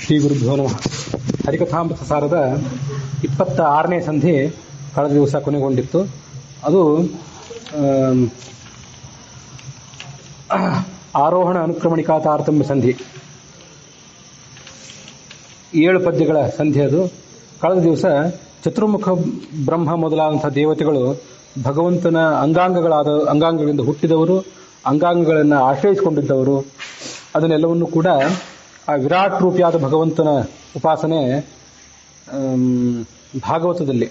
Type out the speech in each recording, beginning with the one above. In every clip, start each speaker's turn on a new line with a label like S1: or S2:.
S1: ಶ್ರೀ ಗುರುಭ್ಯೋ ನಮಃ. ಹರಿಕಥಾಮೃತ ಸಾರದ 26ನೇ ಸಂಧಿ ಕಳೆದ ದಿವಸ ಕೊನೆಗೊಂಡಿತ್ತು. ಅದು ಆರೋಹಣ ಅನುಕ್ರಮಣಿಕಾ ತಾರತಮ್ಯ ಸಂಧಿ, 7 ಪದ್ಯಗಳ ಸಂಧಿ. ಅದು ಕಳೆದ ದಿವಸ ಚತುರ್ಮುಖ ಬ್ರಹ್ಮ ಮೊದಲಾದಂಥ ದೇವತೆಗಳು ಭಗವಂತನ ಅಂಗಾಂಗಗಳಿಂದ ಹುಟ್ಟಿದವರು, ಅಂಗಾಂಗಗಳನ್ನು ಆಶ್ರಯಿಸಿಕೊಂಡಿದ್ದವರು, ಅದನ್ನೆಲ್ಲವನ್ನು ಕೂಡ ಆ ವಿರಾಟ್ ರೂಪಿಯಾದ ಭಗವಂತನ ಉಪಾಸನೆ ಭಾಗವತದಲ್ಲಿ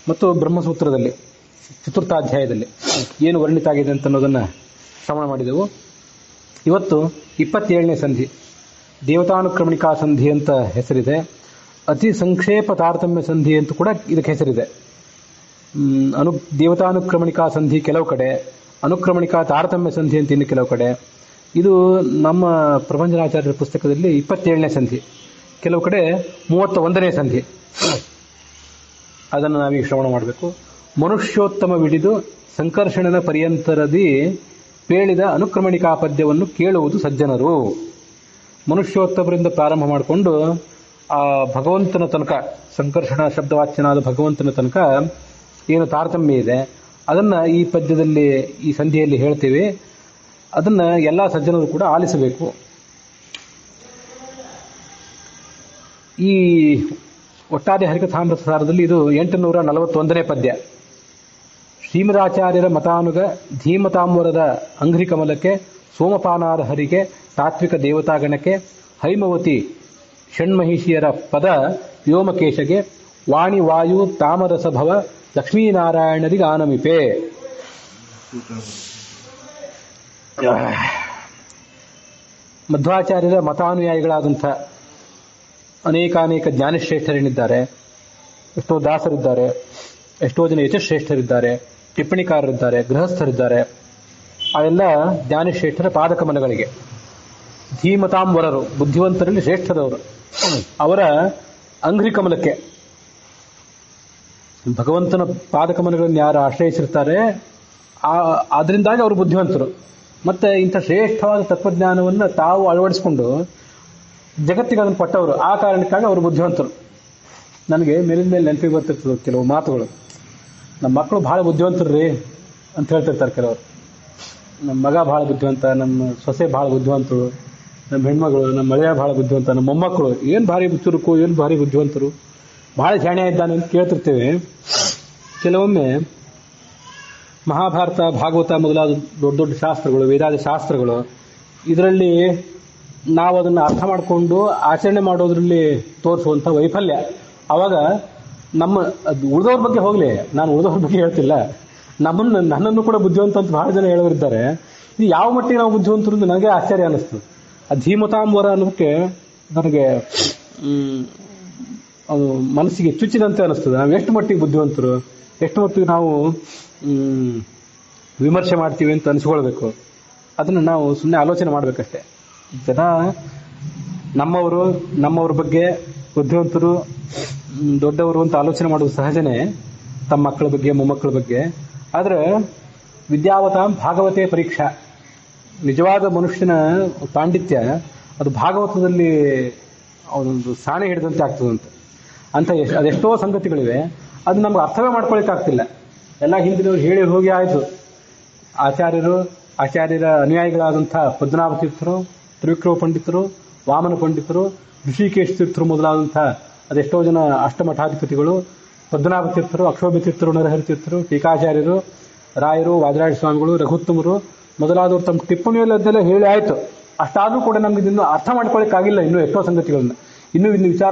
S1: ಮತ್ತು ಬ್ರಹ್ಮಸೂತ್ರದಲ್ಲಿ ಚತುರ್ಥಾಧ್ಯಾಯದಲ್ಲಿ ಏನು ವರ್ಣಿತ ಆಗಿದೆ ಅಂತ ಅನ್ನೋದನ್ನು ಶ್ರವಣ ಮಾಡಿದೆವು. ಇವತ್ತು 27ನೇ ಸಂಧಿ, ದೇವತಾನುಕ್ರಮಣಿಕಾ ಸಂಧಿ ಅಂತ ಹೆಸರಿದೆ. ಅತಿ ಸಂಕ್ಷೇಪ ತಾರತಮ್ಯ ಸಂಧಿ ಅಂತ ಕೂಡ ಇದಕ್ಕೆ ಹೆಸರಿದೆ. ದೇವತಾನುಕ್ರಮಣಿಕಾ ಸಂಧಿ ಕೆಲವು ಕಡೆ, ಅನುಕ್ರಮಣಿಕಾ ತಾರತಮ್ಯ ಸಂಧಿ ಅಂತ ಇನ್ನು ಕೆಲವು ಕಡೆ. ಇದು ನಮ್ಮ ಪ್ರಭಂಜನಾಚಾರ್ಯರ ಪುಸ್ತಕದಲ್ಲಿ 27ನೇ ಸಂಧಿ, ಕೆಲವು ಕಡೆ 31ನೇ ಸಂಧಿ. ಅದನ್ನು ನಾವೀಗ ಶ್ರವಣ ಮಾಡಬೇಕು. ಮನುಷ್ಯೋತ್ತಮವಿಡಿದು ಸಂಕರ್ಷಣನ ಪರ್ಯಂತರದಿ ಪೇಳಿದ ಅನುಕ್ರಮಣಿಕಾ ಪದ್ಯವನ್ನು ಕೇಳುವುದು ಸಜ್ಜನರು. ಮನುಷ್ಯೋತ್ತಮರಿಂದ ಪ್ರಾರಂಭ ಮಾಡಿಕೊಂಡು ಆ ಭಗವಂತನ ತನಕ, ಸಂಕರ್ಷಣ ಶಬ್ದವಾಚ್ಯನಾದ ಭಗವಂತನ ತನಕ ಏನು ತಾರತಮ್ಯ ಇದೆ ಅದನ್ನು ಈ ಪದ್ಯದಲ್ಲಿ, ಈ ಸಂಧಿಯಲ್ಲಿ ಹೇಳ್ತೀವಿ. ಅದನ್ನು ಎಲ್ಲ ಸಜ್ಜನರು ಕೂಡ ಆಲಿಸಬೇಕು. ಈ ಒಟ್ಟಾರೆ ಹರಿಕಥಾಮೃತ ಸಾರದಲ್ಲಿ ಇದು 841ನೇ ಪದ್ಯ. ಶ್ರೀಮದಾಚಾರ್ಯರ ಮತಾನುಗ ಧೀಮತಾಂಬರದ ಅಂಘ್ರಿಕಮಲಕ್ಕೆ, ಸೋಮಪಾನಾರ್ಹರಿಗೆ, ತಾತ್ವಿಕ ದೇವತಾಗಣಕ್ಕೆ, ಹೈಮವತಿ ಷಣ್ಮಹಿಷಿಯರ ಪದ ವ್ಯೋಮಕೇಶಗೆ, ವಾಣಿ ವಾಯು ತಾಮರಸಭವ ಲಕ್ಷ್ಮೀನಾರಾಯಣರಿಗೆ ಆನಮಿಪೆ. ಮಧ್ವಾಚಾರ್ಯರ ಮತಾನುಯಾಯಿಗಳಾದಂಥ ಅನೇಕಾನೇಕ ಜ್ಞಾನಶ್ರೇಷ್ಠರೇನಿದ್ದಾರೆ, ಎಷ್ಟೋ ದಾಸರಿದ್ದಾರೆ, ಎಷ್ಟೋ ಜನ ಯಶಶ್ರೇಷ್ಠರಿದ್ದಾರೆ, ಟಿಪ್ಪಣಿಕಾರರಿದ್ದಾರೆ, ಗೃಹಸ್ಥರಿದ್ದಾರೆ. ಅವೆಲ್ಲ ಜ್ಞಾನಶ್ರೇಷ್ಠರ ಪಾದಕಮಲಗಳಿಗೆ, ಧೀಮತಾಂಬರರು ಬುದ್ಧಿವಂತರಲ್ಲಿ ಶ್ರೇಷ್ಠದವರು, ಅವರ ಅಂಘ್ರಿಕಮಲಕ್ಕೆ, ಭಗವಂತನ ಪಾದಕಮಲಗಳನ್ನು ಯಾರು ಆಶ್ರಯಿಸಿರ್ತಾರೆ ಅದರಿಂದಾಗಿ ಅವರು ಬುದ್ಧಿವಂತರು. ಮತ್ತೆ ಇಂಥ ಶ್ರೇಷ್ಠವಾದ ತತ್ವಜ್ಞಾನವನ್ನು ತಾವು ಅಳವಡಿಸಿಕೊಂಡು ಜಗತ್ತಿಗೆ ಅದನ್ನು ಕೊಟ್ಟವರು. ಆ ಕಾರಣಕ್ಕಾಗಿ ಅವರು ಬುದ್ಧಿವಂತರು. ನನಗೆ ಮೇಲಿನ ಮೇಲೆ ನೆನಪಿಗೆ ಬರ್ತಿರ್ತದೆ ಕೆಲವು ಮಾತುಗಳು. ನಮ್ಮ ಮಕ್ಕಳು ಭಾಳ ಬುದ್ಧಿವಂತರು ರೀ ಅಂತ ಹೇಳ್ತಿರ್ತಾರೆ ಕೆಲವರು. ನಮ್ಮ ಮಗ ಭಾಳ ಬುದ್ಧಿವಂತ, ನಮ್ಮ ಸೊಸೆ ಭಾಳ ಬುದ್ಧಿವಂತರು, ನಮ್ಮ ಹೆಣ್ಮಗಳು, ನಮ್ಮ ಮಳೆಯ ಭಾಳ ಬುದ್ಧಿವಂತ, ನಮ್ಮ ಮೊಮ್ಮಕ್ಕಳು ಏನು ಭಾರಿ ಚುರುಕು, ಏನು ಭಾರಿ ಬುದ್ಧಿವಂತರು, ಭಾಳ ಜಾಣ್ಯ ಇದ್ದಾನೆ ಅಂತ ಕೇಳ್ತಿರ್ತೇವೆ. ಕೆಲವೊಮ್ಮೆ ಮಹಾಭಾರತ, ಭಾಗವತ ಮೊದಲಾದ ದೊಡ್ಡ ದೊಡ್ಡ ಶಾಸ್ತ್ರಗಳು, ವೇದಾದಿ ಶಾಸ್ತ್ರಗಳು, ಇದರಲ್ಲಿ ನಾವು ಅದನ್ನು ಅರ್ಥ ಮಾಡಿಕೊಂಡು ಆಚರಣೆ ಮಾಡೋದ್ರಲ್ಲಿ ತೋರಿಸುವಂಥ ವೈಫಲ್ಯ. ಆವಾಗ ಉಳಿದವ್ರ ಬಗ್ಗೆ ಹೋಗಲಿ, ನಾನು ಉಳಿದವ್ರ ಬಗ್ಗೆ ಹೇಳ್ತಿಲ್ಲ, ನನ್ನನ್ನು ಕೂಡ ಬುದ್ಧಿವಂತ ಅಂತ ಬಹಳ ಜನ ಹೇಳೋರಿದ್ದಾರೆ. ಇದು ಯಾವ ಮಟ್ಟಿಗೆ ನಾವು ಬುದ್ಧಿವಂತರು ಅಂತ ನನಗೆ ಆಶ್ಚರ್ಯ ಅನ್ನಿಸ್ತು. ಆ ಧೀಮತಾಂಬರ ಅನ್ನೋದಕ್ಕೆ ನನಗೆ ಅದು ಮನಸ್ಸಿಗೆ ಚುಚ್ಚಿದಂತೆ ಅನಿಸ್ತದೆ. ನಾವು ಎಷ್ಟು ಮಟ್ಟಿಗೆ ಬುದ್ಧಿವಂತರು, ಎಷ್ಟು ಮಟ್ಟಿಗೆ ನಾವು ವಿಮರ್ಶೆ ಮಾಡ್ತೀವಿ ಅಂತ ಅನಿಸ್ಕೊಳ್ಬೇಕು. ಅದನ್ನು ನಾವು ಸುಮ್ಮನೆ ಆಲೋಚನೆ ಮಾಡಬೇಕಷ್ಟೆ. ಜನ ನಮ್ಮವ್ರ ಬಗ್ಗೆ ಬುದ್ಧಿವಂತರು, ದೊಡ್ಡವರು ಅಂತ ಆಲೋಚನೆ ಮಾಡೋದು ಸಹಜನೇ, ತಮ್ಮ ಮಕ್ಕಳ ಬಗ್ಗೆ, ಮೊಮ್ಮಕ್ಕಳ ಬಗ್ಗೆ. ಆದರೆ ವಿದ್ಯಾವತಾಂ ಭಾಗವತೆ ಪರೀಕ್ಷಾ, ನಿಜವಾದ ಮನುಷ್ಯನ ಪಾಂಡಿತ್ಯ ಅದು ಭಾಗವತದಲ್ಲಿ ಅವನೊಂದು ಸಾಣೆ ಹಿಡಿದಂತೆ ಆಗ್ತದಂತೆ. ಅಂತ ಅದೆಷ್ಟೋ ಸಂಗತಿಗಳಿವೆ, ಅದು ನಮ್ಗೆ ಅರ್ಥವೇ ಮಾಡ್ಕೊಳಿಕ್ಕಾಗ್ತಿಲ್ಲ. ಎಲ್ಲ ಹಿಂದಿನವ್ರು ಹೇಳಿ ಹೋಗಿ ಆಯಿತು. ಆಚಾರ್ಯರ ಅನುಯಾಯಿಗಳಾದಂಥ ಪದ್ಮನಾಭ ತೀರ್ಥರು, ತ್ರಿವಿಕ್ರಮ ಪಂಡಿತರು, ವಾಮನ ಪಂಡಿತರು, ಋಷಿಕೇಶ ತೀರ್ಥರು ಮೊದಲಾದಂಥ ಅದೆಷ್ಟೋ ಜನ ಅಷ್ಟಮಠಾಧಿಪತಿಗಳು, ಪದ್ಮನಾಭ ತೀರ್ಥರು, ಅಕ್ಷೋಭ್ಯ ತೀರ್ಥರು, ನರಹರಿ ತೀರ್ಥರು, ಟೀಕಾಚಾರ್ಯರು, ರಾಯರು, ವಾದರಾಜ ಸ್ವಾಮಿಗಳು, ರಘುತ್ತಮರು ಮೊದಲಾದವರು ತಮ್ಮ ಟಿಪ್ಪಣಿಯಲ್ಲದ್ದೆಲ್ಲ ಹೇಳಿ ಆಯಿತು. ಅಷ್ಟಾದರೂ ಕೂಡ ನಮ್ಗೆ ಇದನ್ನು ಅರ್ಥ ಮಾಡ್ಕೊಳ್ಳಿಕ್ಕಾಗಿಲ್ಲ. ಇನ್ನೂ ಎಷ್ಟೋ ಸಂಗತಿಗಳನ್ನ ಇನ್ನೂ ವಿಚಾರ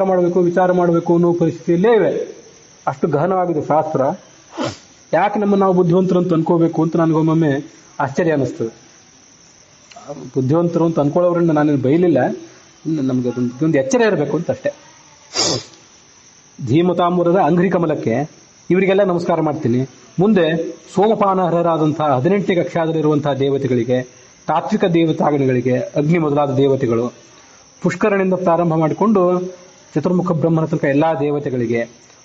S1: ಮಾಡಬೇಕು ಅನ್ನೋ ಪರಿಸ್ಥಿತಿಯಲ್ಲೇ ಇವೆ. ಅಷ್ಟು ಗಹನವಾಗಿದೆ ಶಾಸ್ತ್ರ. ಯಾಕೆ ನಾವು ಬುದ್ಧಿವಂತರು ಅಂತ ಅನ್ಕೋಬೇಕು ಅಂತ ನನಗೊಮ್ಮೊಮ್ಮೆ ಆಶ್ಚರ್ಯ ಅನ್ನಿಸ್ತದೆ. ಬುದ್ಧಿವಂತರು ಅಂತ ಅನ್ಕೊಳ್ಳೋದ್ರಿಂದ ನಾನು ಬೈಲಿಲ್ಲ, ನಮ್ಗೆ ಅದೊಂದು ಎಚ್ಚರ ಇರಬೇಕು ಅಂತ ಅಷ್ಟೇ. ಧೀಮತಾಂಬರದ ಅಂಘ್ರಿಕಮಲಕ್ಕೆ ಇವರಿಗೆಲ್ಲ ನಮಸ್ಕಾರ ಮಾಡ್ತೀನಿ. ಮುಂದೆ ಸೋಮಪಾನಹರರಾದಂತಹ 18ನೇ ಕಕ್ಷಾದಲ್ಲಿರುವಂತಹ ದೇವತೆಗಳಿಗೆ, ತಾತ್ವಿಕ ದೇವತಾಗಣಗಳಿಗೆ, ಅಗ್ನಿ ಮೊದಲಾದ ದೇವತೆಗಳು, ಪುಷ್ಕರನಿಂದ ಪ್ರಾರಂಭ ಮಾಡಿಕೊಂಡು ಚತುರ್ಮುಖ ಬ್ರಹ್ಮನ ತನಕ ಎಲ್ಲಾ ದೇವತೆಗಳಿಗೆ,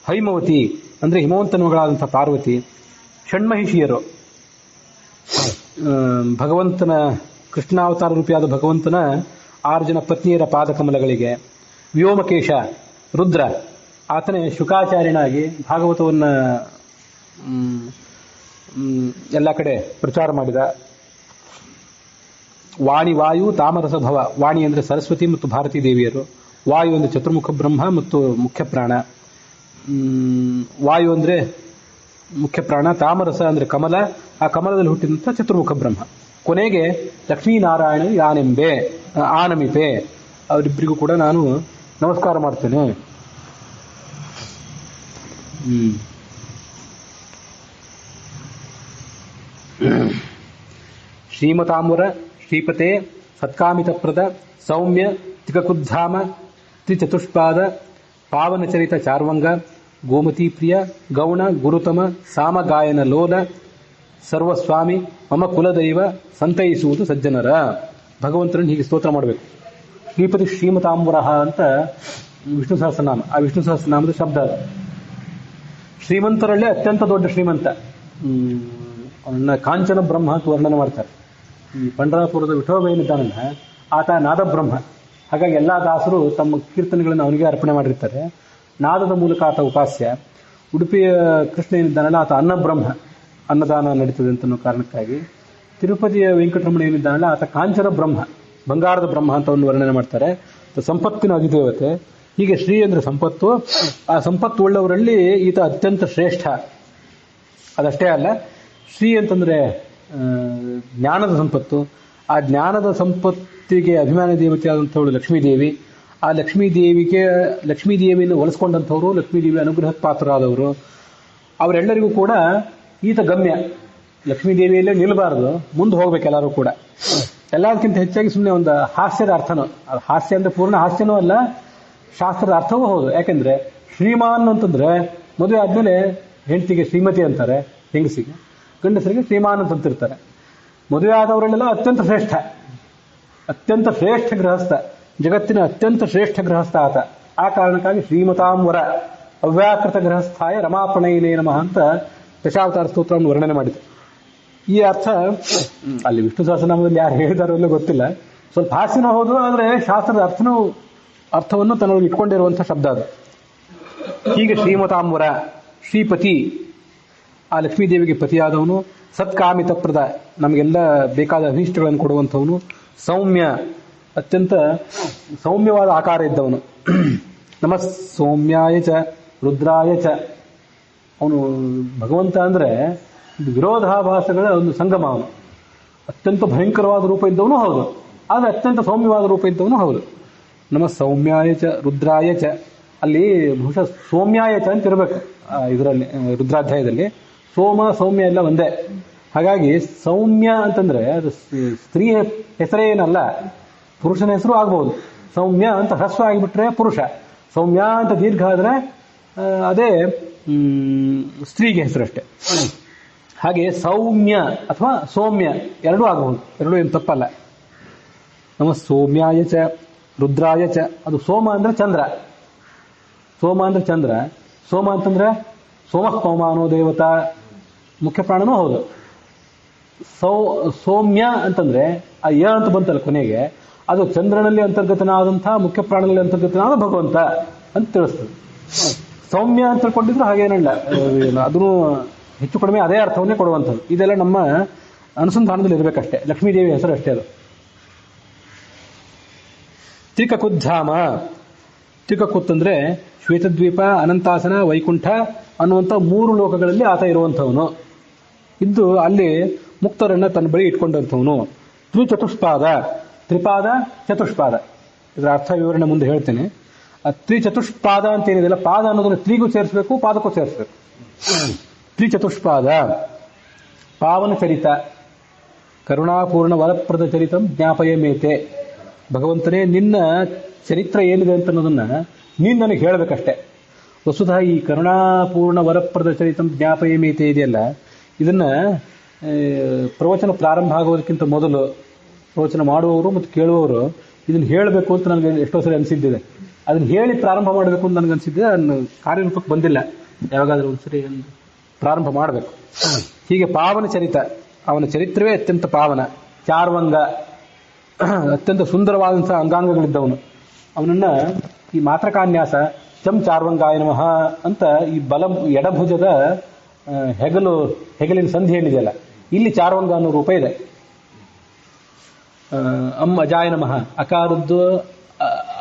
S1: ಹೈಮವತಿ ಅಂದ್ರೆ ಹಿಮವಂತನ ಮಗಳಾದಂಥ ಪಾರ್ವತಿ, ಷಣ್ಮಹಿಷಿಯರು, ಭಗವಂತನ ಕೃಷ್ಣಾವತಾರ ರೂಪಿಯಾದ ಭಗವಂತನ 6 ಜನ ಪತ್ನಿಯರ ಪಾದಕಮಲಗಳಿಗೆ, ವ್ಯೋಮಕೇಶ ರುದ್ರ ಆತನೇ ಶುಕಾಚಾರ್ಯನಾಗಿ ಭಾಗವತವನ್ನ ಎಲ್ಲ ಕಡೆ ಪ್ರಚಾರ ಮಾಡಿದ. ವಾಣಿ ವಾಯು ತಾಮರಸಭವ. ವಾಣಿ ಅಂದರೆ ಸರಸ್ವತಿ ಮತ್ತು ಭಾರತೀ ದೇವಿಯರು, ವಾಯು ಅಂದರೆ ಚತುರ್ಮುಖ ಬ್ರಹ್ಮ ಮತ್ತು ಮುಖ್ಯ ಪ್ರಾಣ. ವಾಯು ಅಂದರೆ ಮುಖ್ಯ ಪ್ರಾಣ, ತಾಮರಸ ಅಂದರೆ ಕಮಲ, ಆ ಕಮಲದಲ್ಲಿ ಹುಟ್ಟಿದಂಥ ಚತುರ್ಮುಖ ಬ್ರಹ್ಮ. ಕೊನೆಗೆ ಲಕ್ಷ್ಮೀನಾರಾಯಣ ಯಾನೆಂಬೆ ಆನಮಿಪೆ, ಅವರಿಬ್ಬರಿಗೂ ಕೂಡ ನಾನು ನಮಸ್ಕಾರ ಮಾಡ್ತೇನೆ. ಶ್ರೀಮತಾಂಬುರ ಶ್ರೀಪತೆ ಸತ್ಕಾಮಿತಪ್ರದ ಸೌಮ್ಯ ತಿಕಕುದ್ಧಾಮ ತ್ರಿಚತುಷ್ಪಾದ ಪಾವನಚರಿತ ಚಾರ್ವಂಗ ಗೋಮತಿ ಪ್ರಿಯ ಗೌಣ ಗುರುತಮ ಸಾಮಗಾಯನ ಲೋಲ ಸರ್ವಸ್ವಾಮಿ ಮಮ ಕುಲದೈವ ಸಂತೈಸುವುದು ಸಜ್ಜನರ. ಭಗವಂತನನ್ನು ಹೀಗೆ ಸ್ತೋತ್ರ ಮಾಡಬೇಕು. ಶ್ರೀಪತಿ ಶ್ರೀಮತಾಂಬುರ ಅಂತ ವಿಷ್ಣು ಸಹಸ್ರನಾಮ. ಆ ವಿಷ್ಣು ಸಹಸ್ರನಾಮದ ಶಬ್ದ ಅದು. ಶ್ರೀಮಂತರಲ್ಲೇ ಅತ್ಯಂತ ದೊಡ್ಡ ಶ್ರೀಮಂತ. ಅವನನ್ನ ಕಾಂಚನ ಬ್ರಹ್ಮ ಅಂತ ವರ್ಣನೆ ಮಾಡ್ತಾರೆ. ಈ ಪಂಡರಾಪುರದ ವಿಠೋಬ ಏನಿದ್ದಾನಲ್ಲ, ಆತ ನಾದ ಬ್ರಹ್ಮ. ಹಾಗಾಗಿ ಎಲ್ಲಾ ದಾಸರು ತಮ್ಮ ಕೀರ್ತನೆಗಳನ್ನು ಅವನಿಗೆ ಅರ್ಪಣೆ ಮಾಡಿರ್ತಾರೆ. ನಾದದ ಮೂಲಕ ಆತ ಉಪಾಸ್ಯ. ಉಡುಪಿಯ ಕೃಷ್ಣ ಏನಿದ್ದಾನಲ್ಲ, ಆತ ಅನ್ನಬ್ರಹ್ಮ, ಅನ್ನದಾನ ನಡೀತದೆ ಅಂತ ಅನ್ನೋ ಕಾರಣಕ್ಕಾಗಿ. ತಿರುಪತಿಯ ವೆಂಕಟರಮಣ ಏನಿದ್ದಾನಲ್ಲ, ಆತ ಕಾಂಚನ ಬ್ರಹ್ಮ, ಬಂಗಾರದ ಬ್ರಹ್ಮ ಅಂತ ಒಂದು ವರ್ಣನೆ ಮಾಡ್ತಾರೆ. ಸಂಪತ್ತಿನ ಅಧಿದೇವತೆ. ಹೀಗೆ ಶ್ರೀ ಅಂದ್ರೆ ಸಂಪತ್ತು. ಆ ಸಂಪತ್ತು ಉಳ್ಳವರಲ್ಲಿ ಈತ ಅತ್ಯಂತ ಶ್ರೇಷ್ಠ. ಅದಷ್ಟೇ ಅಲ್ಲ, ಶ್ರೀ ಅಂತಂದ್ರೆ ಜ್ಞಾನದ ಸಂಪತ್ತು. ಆ ಜ್ಞಾನದ ಸಂಪತ್ತಿಗೆ ಅಭಿಮಾನಿ ದೇವತೆಯಾದಂಥವಳು ಲಕ್ಷ್ಮೀದೇವಿ. ಆ ಲಕ್ಷ್ಮೀದೇವಿಯನ್ನು ಒಲಿಸ್ಕೊಂಡಂಥವ್ರು, ಲಕ್ಷ್ಮೀದೇವಿ ಅನುಗ್ರಹಕ್ಕೆ ಪಾತ್ರರಾದವರು. ಅವರೆಲ್ಲರಿಗೂ ಕೂಡ ಈತ ಗಮ್ಯ. ಲಕ್ಷ್ಮೀದೇವಿಯಲ್ಲೇ ನಿಲ್ಲಬಾರದು, ಮುಂದೆ ಹೋಗ್ಬೇಕು ಎಲ್ಲರೂ ಕೂಡ. ಎಲ್ಲದಕ್ಕಿಂತ ಹೆಚ್ಚಾಗಿ ಸುಮ್ಮನೆ ಒಂದು ಹಾಸ್ಯದ ಅರ್ಥನೂ, ಅದು ಹಾಸ್ಯ ಅಂದ್ರೆ ಪೂರ್ಣ ಹಾಸ್ಯನೂ ಅಲ್ಲ, ಶಾಸ್ತ್ರದ ಅರ್ಥವೂ ಹೌದು. ಯಾಕೆಂದ್ರೆ ಶ್ರೀಮಾನ್ ಅಂತಂದ್ರೆ ಮದುವೆ ಆದ್ಮೇಲೆ ಹೆಂಡತಿಗೆ ಶ್ರೀಮತಿ ಅಂತಾರೆ, ಹೆಂಗಸಿಗೆ. ಗಂಡಸರಿಗೆ ಶ್ರೀಮಾನ್ ಅಂತಿರ್ತಾರೆ. ಮದುವೆ ಆದವರಲ್ಲೆಲ್ಲ ಅತ್ಯಂತ ಶ್ರೇಷ್ಠ, ಅತ್ಯಂತ ಶ್ರೇಷ್ಠ ಗೃಹಸ್ಥ, ಜಗತ್ತಿನ ಅತ್ಯಂತ ಶ್ರೇಷ್ಠ ಗೃಹಸ್ಥ ಆತ. ಆ ಕಾರಣಕ್ಕಾಗಿ ಶ್ರೀಮತಾಂವರ ಅವ್ಯಾಕೃತ ಗೃಹಸ್ಥಾಯ ರಮಾಪಣೈನೇ ನಮಃ ಅಂತ ದಶಾವತಾರ ಸ್ತೋತ್ರವನ್ನು ವರ್ಣನೆ ಮಾಡಿದೆ. ಈ ಅರ್ಥ ಅಲ್ಲಿ ವಿಷ್ಣು ಸಹಸ್ರನಾಮದಲ್ಲಿ ಯಾರು ಹೇಳಿದಾರೋ ಇಲ್ಲ ಗೊತ್ತಿಲ್ಲ. ಸ್ವಲ್ಪ ಹಾಸ್ಯನೂ ಹೌದು, ಆದರೆ ಶಾಸ್ತ್ರದ ಅರ್ಥವನ್ನು ತನ್ನೊಳಗೆ ಇಟ್ಕೊಂಡಿರುವಂತಹ ಶಬ್ದ ಅದು. ಹೀಗೆ ಶ್ರೀಮತಾಂಬರ, ಶ್ರೀಪತಿ, ಆ ಲಕ್ಷ್ಮೀದೇವಿಗೆ ಪತಿಯಾದವನು. ಸತ್ಕಾಮಿತಪ್ರದ, ನಮಗೆಲ್ಲ ಬೇಕಾದ ಅಭೀಷ್ಟಗಳನ್ನು ಕೊಡುವಂಥವನು. ಸೌಮ್ಯ, ಅತ್ಯಂತ ಸೌಮ್ಯವಾದ ಆಕಾರ ಇದ್ದವನು. ನಮಃ ಸೌಮ್ಯಾಯ ಚ ರುದ್ರಾಯ ಚ. ಅವನು ಭಗವಂತ ಅಂದ್ರೆ ವಿರೋಧಾಭಾಸಗಳ ಒಂದು ಸಂಗಮ. ಅವನು ಅತ್ಯಂತ ಭಯಂಕರವಾದ ರೂಪ ಇದ್ದವನು ಹೌದು, ಆದರೆ ಅತ್ಯಂತ ಸೌಮ್ಯವಾದ ರೂಪ ಇದ್ದವನು ಹೌದು. ನಮಃ ಸೌಮ್ಯಾಯ ಚ ರುದ್ರಾಯ ಚ. ಅಲ್ಲಿ ಬಹುಶಃ ಸೌಮ್ಯಾಯ ಚ ಅಂತ ಇರಬೇಕು ಇದರಲ್ಲಿ, ರುದ್ರಾಧ್ಯಾಯದಲ್ಲಿ. ಸೋಮ ಸೌಮ್ಯ ಎಲ್ಲ ಒಂದೇ. ಹಾಗಾಗಿ ಸೌಮ್ಯ ಅಂತಂದ್ರೆ ಅದು ಸ್ತ್ರೀ ಹೆಸರೇನಲ್ಲ, ಪುರುಷನ ಹೆಸರು ಆಗ್ಬಹುದು. ಸೌಮ್ಯ ಅಂತ ಹ್ರಸ್ವ ಆಗಿಬಿಟ್ರೆ ಪುರುಷ, ಸೌಮ್ಯ ಅಂತ ದೀರ್ಘ ಆದ್ರೆ ಅದೇ ಸ್ತ್ರೀಗೆ ಹೆಸರಷ್ಟೇ. ಹಾಗೆ ಸೌಮ್ಯ ಅಥವಾ ಸೌಮ್ಯ ಎರಡೂ ಆಗಬಹುದು, ಎರಡೂ ಏನು ತಪ್ಪಲ್ಲ. ನಮ್ಮ ಸೌಮ್ಯಾಯ ಚ ರುದ್ರಾಯ ಚ. ಅದು ಸೋಮ ಅಂದ್ರೆ ಚಂದ್ರ, ಸೋಮ ಅಂದ್ರೆ ಚಂದ್ರ. ಸೋಮ ಅಂತಂದ್ರೆ ಸೋಮಸ್ತೋಮಾನೋ ದೇವತಾ, ಮುಖ್ಯ ಪ್ರಾಣನೂ ಹೌದು. ಸೌಮ್ಯ ಅಂತಂದ್ರೆ ಆ ಯ ಅಂತ ಬಂತಲ್ಲ ಕೊನೆಗೆ, ಅದು ಚಂದ್ರನಲ್ಲಿ ಅಂತರ್ಗತನಾದಂತಹ ಮುಖ್ಯ ಪ್ರಾಣದಲ್ಲಿ ಅಂತರ್ಗತನಾದ ಭಗವಂತ ಅಂತ ತಿಳಿಸ್ತದೆ. ಸೌಮ್ಯ ಅಂತ ತಿಳ್ಕೊಂಡಿದ್ರು ಹಾಗೇನಲ್ಲ, ಅದನ್ನು ಹೆಚ್ಚು ಕಡಿಮೆ ಅದೇ ಅರ್ಥವನ್ನೇ ಕೊಡುವಂಥದ್ದು. ಇದೆಲ್ಲ ನಮ್ಮ ಅನುಸಂಧಾನದಲ್ಲಿ ಇರಬೇಕಷ್ಟೇ. ಲಕ್ಷ್ಮೀದೇವಿ ಹೆಸರು ಅಷ್ಟೇ ಅದು. ತ್ರಿಕಕುದ್ಧಾಮ. ತ್ರಿಕಕುತ್ ಅಂದ್ರೆ ಶ್ವೇತದ್ವೀಪ, ಅನಂತಾಸನ, ವೈಕುಂಠ ಅನ್ನುವಂಥ 3 ಲೋಕಗಳಲ್ಲಿ ಆತ ಇರುವಂಥವನು. ಇದ್ದು ಅಲ್ಲಿ ಮುಕ್ತರನ್ನ ತನ್ನ ಬಳಿ ಇಟ್ಕೊಂಡಿರ್ತವನು. ತ್ರಿಚತುಷ್ಪಾದ, ತ್ರಿಪಾದ ಚತುಷ್ಪಾದ. ಇದರ ಅರ್ಥ ವಿವರಣೆ ಮುಂದೆ ಹೇಳ್ತೇನೆ. ಆ ತ್ರಿಚತುಷ್ಪಾದ ಅಂತ ಏನಿದೆಲ್ಲ, ಪಾದ ಅನ್ನೋದನ್ನು ತ್ರಿಗೂ ಸೇರಿಸಬೇಕು, ಪಾದಕ್ಕೂ ಸೇರಿಸಬೇಕು. ತ್ರಿಚತುಷ್ಪಾದ. ಪಾವನ ಚರಿತ, ಕರುಣಾಪೂರ್ಣ ವರಪ್ರದ ಚರಿತಂ ಜ್ಞಾಪಯ ಮೇತೆ. ಭಗವಂತನೇ, ನಿನ್ನ ಚರಿತ್ರ ಏನಿದೆ ಅಂತ ಅನ್ನೋದನ್ನ ನೀನು ನನಗೆ ಹೇಳಬೇಕಷ್ಟೆ. ವಸ್ತುತಃ ಈ ಕರುಣಾಪೂರ್ಣ ವರಪ್ರದ ಚರಿತಂ ಜ್ಞಾಪಯ ಮೇತೆ ಇದೆಯಲ್ಲ, ಇದನ್ನ ಪ್ರವಚನ ಪ್ರಾರಂಭ ಆಗೋದಕ್ಕಿಂತ ಮೊದಲು ಪ್ರವಚನ ಮಾಡುವವರು ಮತ್ತು ಕೇಳುವವರು ಇದನ್ನ ಹೇಳಬೇಕು ಅಂತ ನನಗೆ ಎಷ್ಟೋ ಸರಿ ಅನಿಸಿದ್ದಿದೆ. ಅದನ್ನ ಹೇಳಿ ಪ್ರಾರಂಭ ಮಾಡಬೇಕು ಅಂತ ನನಗೆ ಅನಿಸಿದ್ದೆ. ಅದನ್ನು ಕಾರ್ಯರೂಪಕ್ಕೆ ಬಂದಿಲ್ಲ. ಯಾವಾಗಾದ್ರೂ ಒಂದ್ಸರಿ ಪ್ರಾರಂಭ ಮಾಡಬೇಕು. ಹೀಗೆ ಪಾವನ ಚರಿತ, ಅವನ ಚರಿತ್ರವೇ ಅತ್ಯಂತ ಪಾವನ. ಚಾರ್ವಂಗ, ಅತ್ಯಂತ ಸುಂದರವಾದಂತಹ ಅಂಗಾಂಗಗಳಿದ್ದವನು. ಅವನನ್ನ ಈ ಮಾತ್ರಕಾನ್ಯಾಸ ಚಂ ಚಾರ್ವಂಗಾಯ ನಮಃ ಅಂತ ಈ ಎಡಭುಜದ ಹೆಗಲಿನ ಸಂಧಿ ಏನಿದೆಯಲ್ಲ, ಇಲ್ಲಿ ಚಾರ್ವಂಗ ಅನ್ನೋ ರೂಪ ಇದೆ. ಅಜಾಯ ನಮಃ, ಅಕಾರದ್ದು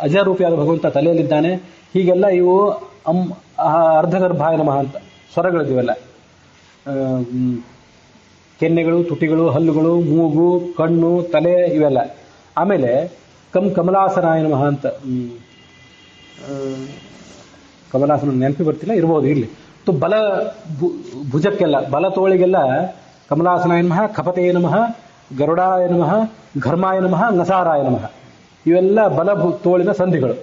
S1: ಅಜರೂಪಿಯಾದ ಭಗವಂತ ತಲೆಯಲ್ಲಿದ್ದಾನೆ. ಹೀಗೆಲ್ಲ ಇವು ಅರ್ಧಗರ್ಭಾಯ ನಮಃ ಅಂತ ಸ್ವರಗಳಿದಿವೆಲ್ಲ. ಕೆನ್ನೆಗಳು, ತುಟಿಗಳು, ಹಲ್ಲುಗಳು, ಮೂಗು, ಕಣ್ಣು, ತಲೆ ಇವೆಲ್ಲ. ಆಮೇಲೆ ಕಮಲಾಸನಾಯ ನಮಃ ಅಂತ, ಕಮಲಾಸನ ನೆನಪಿ ಬರ್ತಿಲ್ಲ, ಇರ್ಬೋದು ಇಲ್ಲಿ. ಬಲ ಭುಜಕ್ಕೆಲ್ಲ, ಬಲ ತೋಳಿಗೆಲ್ಲ ಕಮಲಾಸನಾಯ ನಮಃ, ಕಪತೆಯ ನಮಃ, ಗರುಡಾಯ ನಮಃ, ಘರ್ಮಾಯ ನಮಃ, ನಸಾರಾಯ ನಮಃ. ಇವೆಲ್ಲ ಬಲ ತೋಳಿನ ಸಂಧಿಗಳು.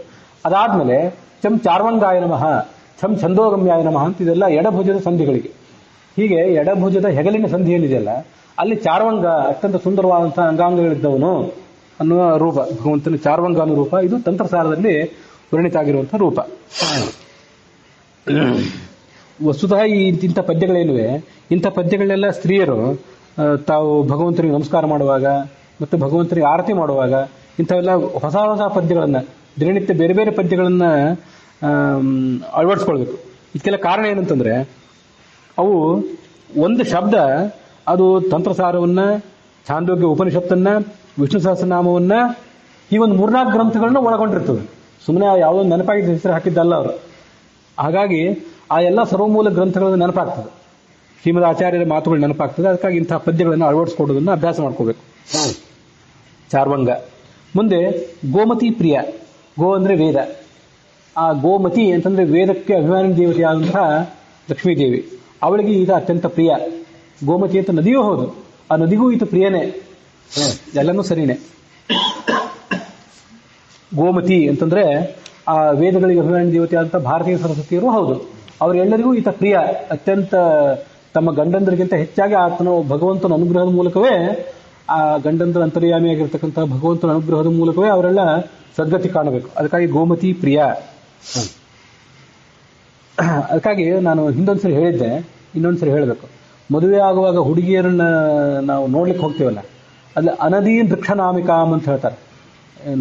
S1: ಅದಾದ್ಮೇಲೆ ಚಂ ಚಾರ್ವಂಗಾಯ ನಮಃ, ಚಂ ಛಂದೋಗಮ್ಯಾಯ ನಮಃ ಅಂತ ಇದೆಲ್ಲ ಎಡಭುಜದ ಸಂಧಿಗಳಿಗೆ. ಹೀಗೆ ಎಡಭುಜದ ಹೆಗಲಿನ ಸಂಧಿ ಏನಿದೆಯಲ್ಲ, ಅಲ್ಲಿ ಚಾರ್ವಂಗ ಅತ್ಯಂತ ಸುಂದರವಾದಂತಹ ಅಂಗಾಂಗಗಳಿದ್ದವನು ಅನ್ನುವ ರೂಪ, ಭಗವಂತನ ಚಾರ್ವಂಗ ಅನ್ನೋ ರೂಪ. ಇದು ತಂತ್ರಸಾರದಲ್ಲಿ ವರ್ಣಿತ ಆಗಿರುವಂತಹ ರೂಪ. ವಸ್ತುತಃ ಇಂಥ ಪದ್ಯಗಳೇನುವೆ, ಇಂಥ ಪದ್ಯಗಳೆಲ್ಲ ಸ್ತ್ರೀಯರು ತಾವು ಭಗವಂತನಿಗೆ ನಮಸ್ಕಾರ ಮಾಡುವಾಗ ಮತ್ತು ಭಗವಂತನಿಗೆ ಆರತಿ ಮಾಡುವಾಗ ಇಂಥವೆಲ್ಲ ಹೊಸ ಹೊಸ ಪದ್ಯಗಳನ್ನು, ದಿನನಿತ್ಯ ಬೇರೆ ಬೇರೆ ಪದ್ಯಗಳನ್ನು ಅಳವಡಿಸ್ಕೊಳ್ಬೇಕು. ಇದಕ್ಕೆಲ್ಲ ಕಾರಣ ಏನಂತಂದ್ರೆ, ಅವು ಒಂದು ಶಬ್ದ ಅದು ತಂತ್ರಸಾರವನ್ನ, ಛಾಂದೋಗ್ಯ ಉಪನಿಷತ್ತನ್ನ, ವಿಷ್ಣು ಸಹಸ್ರನಾಮವನ್ನ, ಈ ಒಂದು 3-4 ಗ್ರಂಥಗಳನ್ನ ಒಳಗೊಂಡಿರ್ತದೆ. ಸುಮ್ಮನೆ ಯಾವುದೋ ನೆನಪಾಗಿದ್ದ ಹೆಸರು ಹಾಕಿದ್ದಲ್ಲ ಅವರು. ಹಾಗಾಗಿ ಆ ಎಲ್ಲ ಸರ್ವಮೂಲ ಗ್ರಂಥಗಳನ್ನು ನೆನಪಾಗ್ತದೆ, ಶ್ರೀಮದ್ ಆಚಾರ್ಯರ ಮಾತುಗಳು ನೆನಪಾಗ್ತದೆ. ಅದಕ್ಕಾಗಿ ಇಂತಹ ಪದ್ಯಗಳನ್ನು ಅಳವಡಿಸ್ಕೊಡೋದನ್ನು ಅಭ್ಯಾಸ ಮಾಡ್ಕೋಬೇಕು. ಚಾರ್ವಂಗ. ಮುಂದೆ ಗೋಮತಿ ಪ್ರಿಯ. ಗೋ ಅಂದ್ರೆ ವೇದ. ಆ ಗೋಮತಿ ಅಂತಂದ್ರೆ ವೇದಕ್ಕೆ ಅಭಿಮಾನಿ ದೇವತೆಯಾದಂತಹ ಲಕ್ಷ್ಮೀದೇವಿ. ಅವಳಿಗೆ ಈತ ಅತ್ಯಂತ ಪ್ರಿಯ. ಗೋಮತಿ ಅಂತ ನದಿಯೂ ಹೌದು, ಆ ನದಿಗೂ ಈತ ಪ್ರಿಯನೇ. ಎಲ್ಲನೂ ಸರಿನೇ. ಗೋಮತಿ ಅಂತಂದ್ರೆ ಆ ವೇದಗಳಿಗೆ ಅಭಿಮಾನಿ ದೇವತೆಯಾದಂತಹ ಭಾರತೀಯ ಸರಸ್ವತಿಯರು ಹೌದು. ಅವರೆಲ್ಲರಿಗೂ ಈತ ಪ್ರಿಯ. ಅತ್ಯಂತ ತಮ್ಮ ಗಂಡಂದರಿಗಿಂತ ಹೆಚ್ಚಾಗಿ ಆತನ ಭಗವಂತನ ಅನುಗ್ರಹದ ಮೂಲಕವೇ, ಆ ಗಂಡಂದರ ಅಂತರ್ಯಾಮಿಯಾಗಿರ್ತಕ್ಕಂತಹ ಭಗವಂತನ ಅನುಗ್ರಹದ ಮೂಲಕವೇ ಅವರೆಲ್ಲ ಸದ್ಗತಿ ಕಾಣಬೇಕು. ಅದಕ್ಕಾಗಿ ಗೋಮತಿ ಪ್ರಿಯ. ಅದಕ್ಕಾಗಿ ನಾನು ಹಿಂದೊಂದ್ಸರಿ ಹೇಳಿದ್ದೆ, ಇನ್ನೊಂದ್ಸರಿ ಹೇಳಬೇಕು. ಮದುವೆ ಆಗುವಾಗ ಹುಡುಗಿಯರನ್ನ ನಾವು ನೋಡ್ಲಿಕ್ಕೆ ಹೋಗ್ತೀವಲ್ಲ, ಅಲ್ಲಿ ಅನದೀನ್ ವೃಕ್ಷನಾಮಿಕಾಮ್ ಅಂತ ಹೇಳ್ತಾರೆ.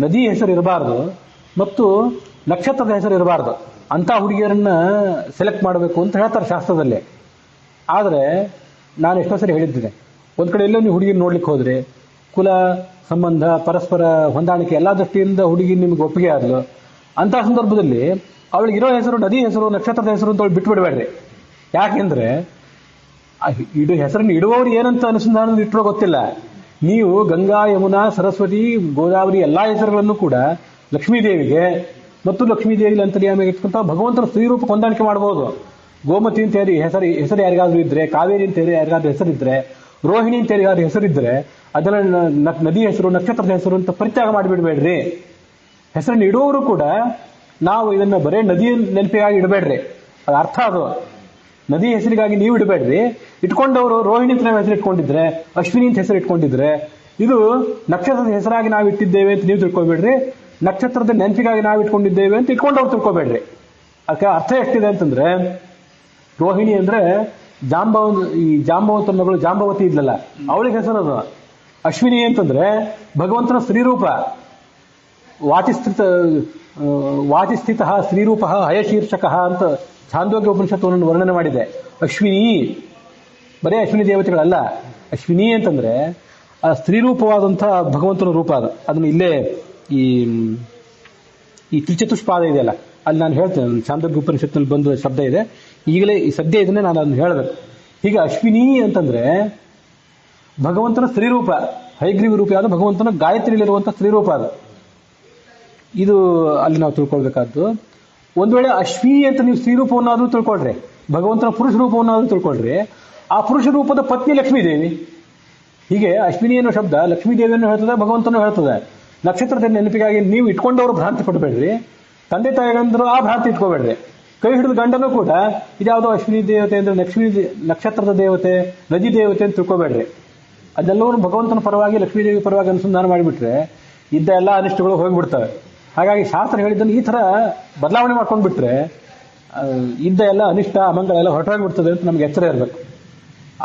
S1: ನದಿ ಹೆಸರು ಇರಬಾರ್ದು ಮತ್ತು ನಕ್ಷತ್ರದ ಹೆಸರು ಇರಬಾರ್ದು ಅಂತ ಹುಡುಗಿಯರನ್ನ ಸೆಲೆಕ್ಟ್ ಮಾಡಬೇಕು ಅಂತ ಹೇಳ್ತಾರೆ ಶಾಸ್ತ್ರದಲ್ಲಿ. ಆದರೆ ನಾನು ಎಷ್ಟೋ ಸರಿ ಹೇಳಿದ್ದೇನೆ, ಒಂದ್ ಕಡೆ ಎಲ್ಲೋ ನೀವು ಹುಡುಗಿನ ನೋಡ್ಲಿಕ್ಕೆ ಹೋದ್ರೆ ಕುಲ ಸಂಬಂಧ, ಪರಸ್ಪರ ಹೊಂದಾಣಿಕೆ ಎಲ್ಲ ದೃಷ್ಟಿಯಿಂದ ಹುಡುಗಿ ನಿಮ್ಗೆ ಒಪ್ಪಿಗೆ ಆದ್ಲು. ಅಂತಹ ಸಂದರ್ಭದಲ್ಲಿ ಅವಳಿಗಿರೋ ಹೆಸರು ನದಿ ಹೆಸರು, ನಕ್ಷತ್ರದ ಹೆಸರು ಅಂತ ಅವಳು ಬಿಟ್ಬಿಡ್ಬೇಡ್ರಿ. ಯಾಕೆಂದ್ರೆ ಹೆಸರನ್ನು ಇಡುವವರು ಏನಂತ ಅನುಸಂಧಾನ ಇಟ್ಟರೋ ಗೊತ್ತಿಲ್ಲ. ನೀವು ಗಂಗಾ, ಯಮುನಾ, ಸರಸ್ವತಿ, ಗೋದಾವರಿ ಎಲ್ಲಾ ಹೆಸರುಗಳನ್ನು ಕೂಡ ಲಕ್ಷ್ಮೀದೇವಿಗೆ ಮತ್ತು ಲಕ್ಷ್ಮೀದೇವಿ ಅಂತರ್ಯಾಮಿಗಿರ್ತಕ್ಕಂಥ ಭಗವಂತನ ಸ್ತ್ರೀರೂಪಕ್ಕೆ ಹೊಂದಾಣಿಕೆ ಮಾಡಬಹುದು. ಗೋಮತಿ ಅಂತ ಹೆಸರು ಯಾರಿಗಾದ್ರೂ ಇದ್ರೆ, ಕಾವೇರಿ ಅಂತ ಯಾರಿಗಾದ್ರೂ ಹೆಸರಿದ್ರೆ, ರೋಹಿಣಿ ಅಂತ ಯಾರಿಗಾದ್ರೂ ಹೆಸರಿದ್ರೆ ಅದನ್ನ ನದಿ ಹೆಸರು, ನಕ್ಷತ್ರದ ಹೆಸರು ಅಂತ ಪರಿತ್ಯಾಗ ಮಾಡಿಬಿಡ್ಬೇಡ್ರಿ. ಹೆಸರನ್ನು ಇಡುವವರು ಕೂಡ ನಾವು ಇದನ್ನ ಬರೇ ನದಿ ನೆನಪಿಗಾಗಿ ಇಡಬೇಡ್ರಿ. ಅದು ಅರ್ಥ ಅದು. ನದಿ ಹೆಸರಿಗಾಗಿ ನೀವು ಇಡಬೇಡ್ರಿ. ಇಟ್ಕೊಂಡವರು ರೋಹಿಣಿ ಅಂತ ನಾವು ಹೆಸರು ಇಟ್ಕೊಂಡಿದ್ರೆ, ಅಶ್ವಿನಿ ಅಂತ ಹೆಸರು ಇಟ್ಕೊಂಡಿದ್ರೆ, ಇದು ನಕ್ಷತ್ರದ ಹೆಸರಾಗಿ ನಾವು ಇಟ್ಟಿದ್ದೇವೆ ಅಂತ ನೀವು ತಿಳ್ಕೊಬೇಡ್ರಿ. ನಕ್ಷತ್ರದ ನೆನಪಿಗಾಗಿ ನಾವು ಇಟ್ಕೊಂಡಿದ್ದೇವೆ ಅಂತ ಇಟ್ಕೊಂಡವ್ರು ತಿಳ್ಕೊಬೇಡ್ರಿ. ಅದಕ್ಕೆ ಅರ್ಥ ಎಷ್ಟಿದೆ ಅಂತಂದ್ರೆ, ರೋಹಿಣಿ ಅಂದ್ರೆ ಜಾಂಬವಂತನ ಮಗಳು ಜಾಂಬವತಿ ಇದ್ಲಲ್ಲ, ಅವಳಿಗೆ ಹೆಸರದು. ಅಶ್ವಿನಿ ಅಂತಂದ್ರೆ ಭಗವಂತನ ಸ್ತ್ರೀರೂಪ. ವಾಚಿಸ್ಥಿತ ಸ್ತ್ರೀರೂಪ ಹಯಶೀರ್ಷಕ ಅಂತ ಛಾಂದೋಗ್ಯ ಉಪನಿಷತ್ತುವನ್ನು ವರ್ಣನೆ ಮಾಡಿದೆ. ಅಶ್ವಿನಿ ಬರೇ ಅಶ್ವಿನಿ ದೇವತೆಗಳಲ್ಲ. ಅಶ್ವಿನಿ ಅಂತಂದ್ರೆ ಆ ಸ್ತ್ರೀರೂಪವಾದಂತಹ ಭಗವಂತನ ರೂಪ ಅದು. ಅದನ್ನು ಇಲ್ಲೇ ಈ ತ್ರಿಚತುಷ್ಪಾದ ಇದೆಯಲ್ಲ, ಅಲ್ಲಿ ನಾನು ಹೇಳ್ತೇನೆ, ಛಾಂದೋಗ್ಯ ಉಪನಿಷತ್ತಿನಲ್ಲಿ ಬಂದ ಶಬ್ದ ಇದೆ. ಈಗಲೇ ಈ ಸದ್ಯ ಇದನ್ನೇ ನಾನು ಅದನ್ನು ಹೇಳಬೇಕು. ಹೀಗೆ ಅಶ್ವಿನಿ ಅಂತಂದ್ರೆ ಭಗವಂತನ ಸ್ತ್ರೀರೂಪ, ಹೈಗ್ರೀವ ರೂಪಿಯಾದ ಭಗವಂತನ ಗಾಯತ್ರಿಯಲ್ಲಿರುವಂತಹ ಸ್ತ್ರೀರೂಪ ಅದು. ಇದು ಅಲ್ಲಿ ನಾವು ತಿಳ್ಕೊಳ್ಬೇಕಾದ್ದು. ಒಂದ್ ವೇಳೆ ಅಶ್ವಿನಿ ಅಂತ ನೀವು ಸ್ತ್ರೀರೂಪವನ್ನಾದ್ರೂ ತಿಳ್ಕೊಳ್ರಿ, ಭಗವಂತನ ಪುರುಷ ರೂಪವನ್ನಾದ್ರೂ ತಿಳ್ಕೊಳ್ರಿ, ಆ ಪುರುಷ ರೂಪದ ಪತ್ನಿ ಲಕ್ಷ್ಮೀದೇವಿ. ಹೀಗೆ ಅಶ್ವಿನಿ ಅನ್ನೋ ಶಬ್ದ ಲಕ್ಷ್ಮೀದೇವಿಯನ್ನು ಹೇಳ್ತದೆ, ಭಗವಂತನೂ ಹೇಳ್ತದೆ. ನಕ್ಷತ್ರದ ನೆನಪಿಗಾಗಿ ನೀವು ಇಟ್ಕೊಂಡವರು ಭ್ರಾಂತಿ ಪಡಬೇಡ್ರಿ. ತಂದೆ ತಾಯಿಗಳಂದ್ರು ಆ ಭ್ರಾಂತಿ ಇಟ್ಕೋಬೇಡ್ರಿ. ಕೈ ಹಿಡಿದ ಗಂಡನೂ ಕೂಡ ಇದ್ಯಾವುದೋ ಅಶ್ವಿನಿ ದೇವತೆ ಅಂದ್ರೆ ನಕ್ಷತ್ರದ ದೇವತೆ, ನದಿ ದೇವತೆ ಅಂತ ತಿಳ್ಕೋಬೇಡ್ರಿ. ಅದೆಲ್ಲವೂ ಭಗವಂತನ ಪರವಾಗಿ, ಲಕ್ಷ್ಮೀದೇವಿ ಪರವಾಗಿ ಅನುಸಂಧಾನ ಮಾಡಿಬಿಟ್ರೆ ಇದ್ದ ಎಲ್ಲ ಅನಿಷ್ಟಗಳು ಹೋಗಿಬಿಡ್ತವೆ. ಹಾಗಾಗಿ ಶಾಸ್ತ್ರ ಹೇಳಿದ್ದನ್ನು ಈ ತರ ಬದಲಾವಣೆ ಮಾಡ್ಕೊಂಡು ಬಿಟ್ರೆ ಇದ್ದ ಎಲ್ಲ ಅನಿಷ್ಟ ಅಮಂಗಳ ಎಲ್ಲ ಹೊರಟೋಗ್ಬಿಡ್ತದೆ ಅಂತ ನಮ್ಗೆ ಎಚ್ಚರ ಇರಬೇಕು.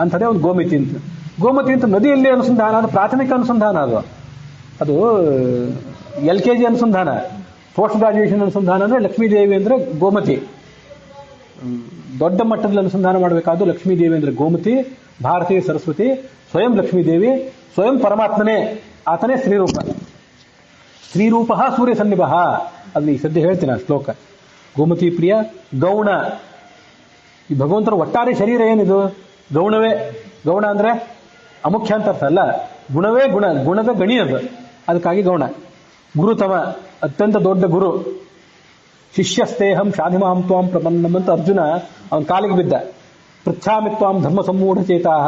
S1: ಅಂಥದ್ದೇ ಒಂದು ಗೋಮತಿ ಅಂತ. ಗೋಮತಿ ಅಂತ ನದಿಯಲ್ಲಿ ಅನುಸಂಧಾನ, ಅದು ಪ್ರಾಥಮಿಕ ಅನುಸಂಧಾನ. ಅದು LKG ಅನುಸಂಧಾನ. ಪೋಸ್ಟ್ ಗ್ರಾಜುಯೇಷನ್ ಅನುಸಂಧಾನ ಅಂದ್ರೆ ಲಕ್ಷ್ಮೀದೇವಿ ಅಂದ್ರೆ ಗೋಮತಿ. ದೊಡ್ಡ ಮಟ್ಟದಲ್ಲಿ ಅನುಸಂಧಾನ ಮಾಡಬೇಕಾದ್ದು ಲಕ್ಷ್ಮೀದೇವಿ ಅಂದ್ರೆ ಗೋಮತಿ, ಭಾರತಿ, ಸರಸ್ವತಿ, ಸ್ವಯಂ ಲಕ್ಷ್ಮೀದೇವಿ, ಸ್ವಯಂ ಪರಮಾತ್ಮನೇ, ಆತನೇ ಸ್ತ್ರೀರೂಪ. ಸ್ತ್ರೀರೂಪ ಸೂರ್ಯ ಸನ್ನಿಭ. ಅದನ್ನ ಈ ಸದ್ಯ ಹೇಳ್ತೀನಿ ಆ ಶ್ಲೋಕ. ಗೋಮತಿ ಪ್ರಿಯ ಗೌಣ. ಈ ಭಗವಂತನ ಒಟ್ಟಾರೆ ಶರೀರ ಏನಿದು? ಗೌಣವೇ. ಗೌಣ ಅಂದ್ರೆ ಅಮುಖ್ಯ ಅಂತ ಅರ್ಥ ಅಲ್ಲ, ಗುಣವೇ ಗುಣ, ಗುಣದ ಗಣಿ ಅದು, ಅದಕ್ಕಾಗಿ ಗೌಣ. ಗುರುತಮ, ಅತ್ಯಂತ ದೊಡ್ಡ ಗುರು. ಶಿಷ್ಯಸ್ತೇಹಂ ಶಾಧಿಮಾಂ ತ್ವಾಂ ಪ್ರಪನ್ನಂ ಅಂತ ಅರ್ಜುನ ಅವನ ಕಾಲಿಗೆ ಬಿದ್ದ. ಪೃಚ್ಛಾಮಿ ತ್ವಾಂ ಧರ್ಮ ಸಮ್ಮೂಢ ಚೇತಾಹ.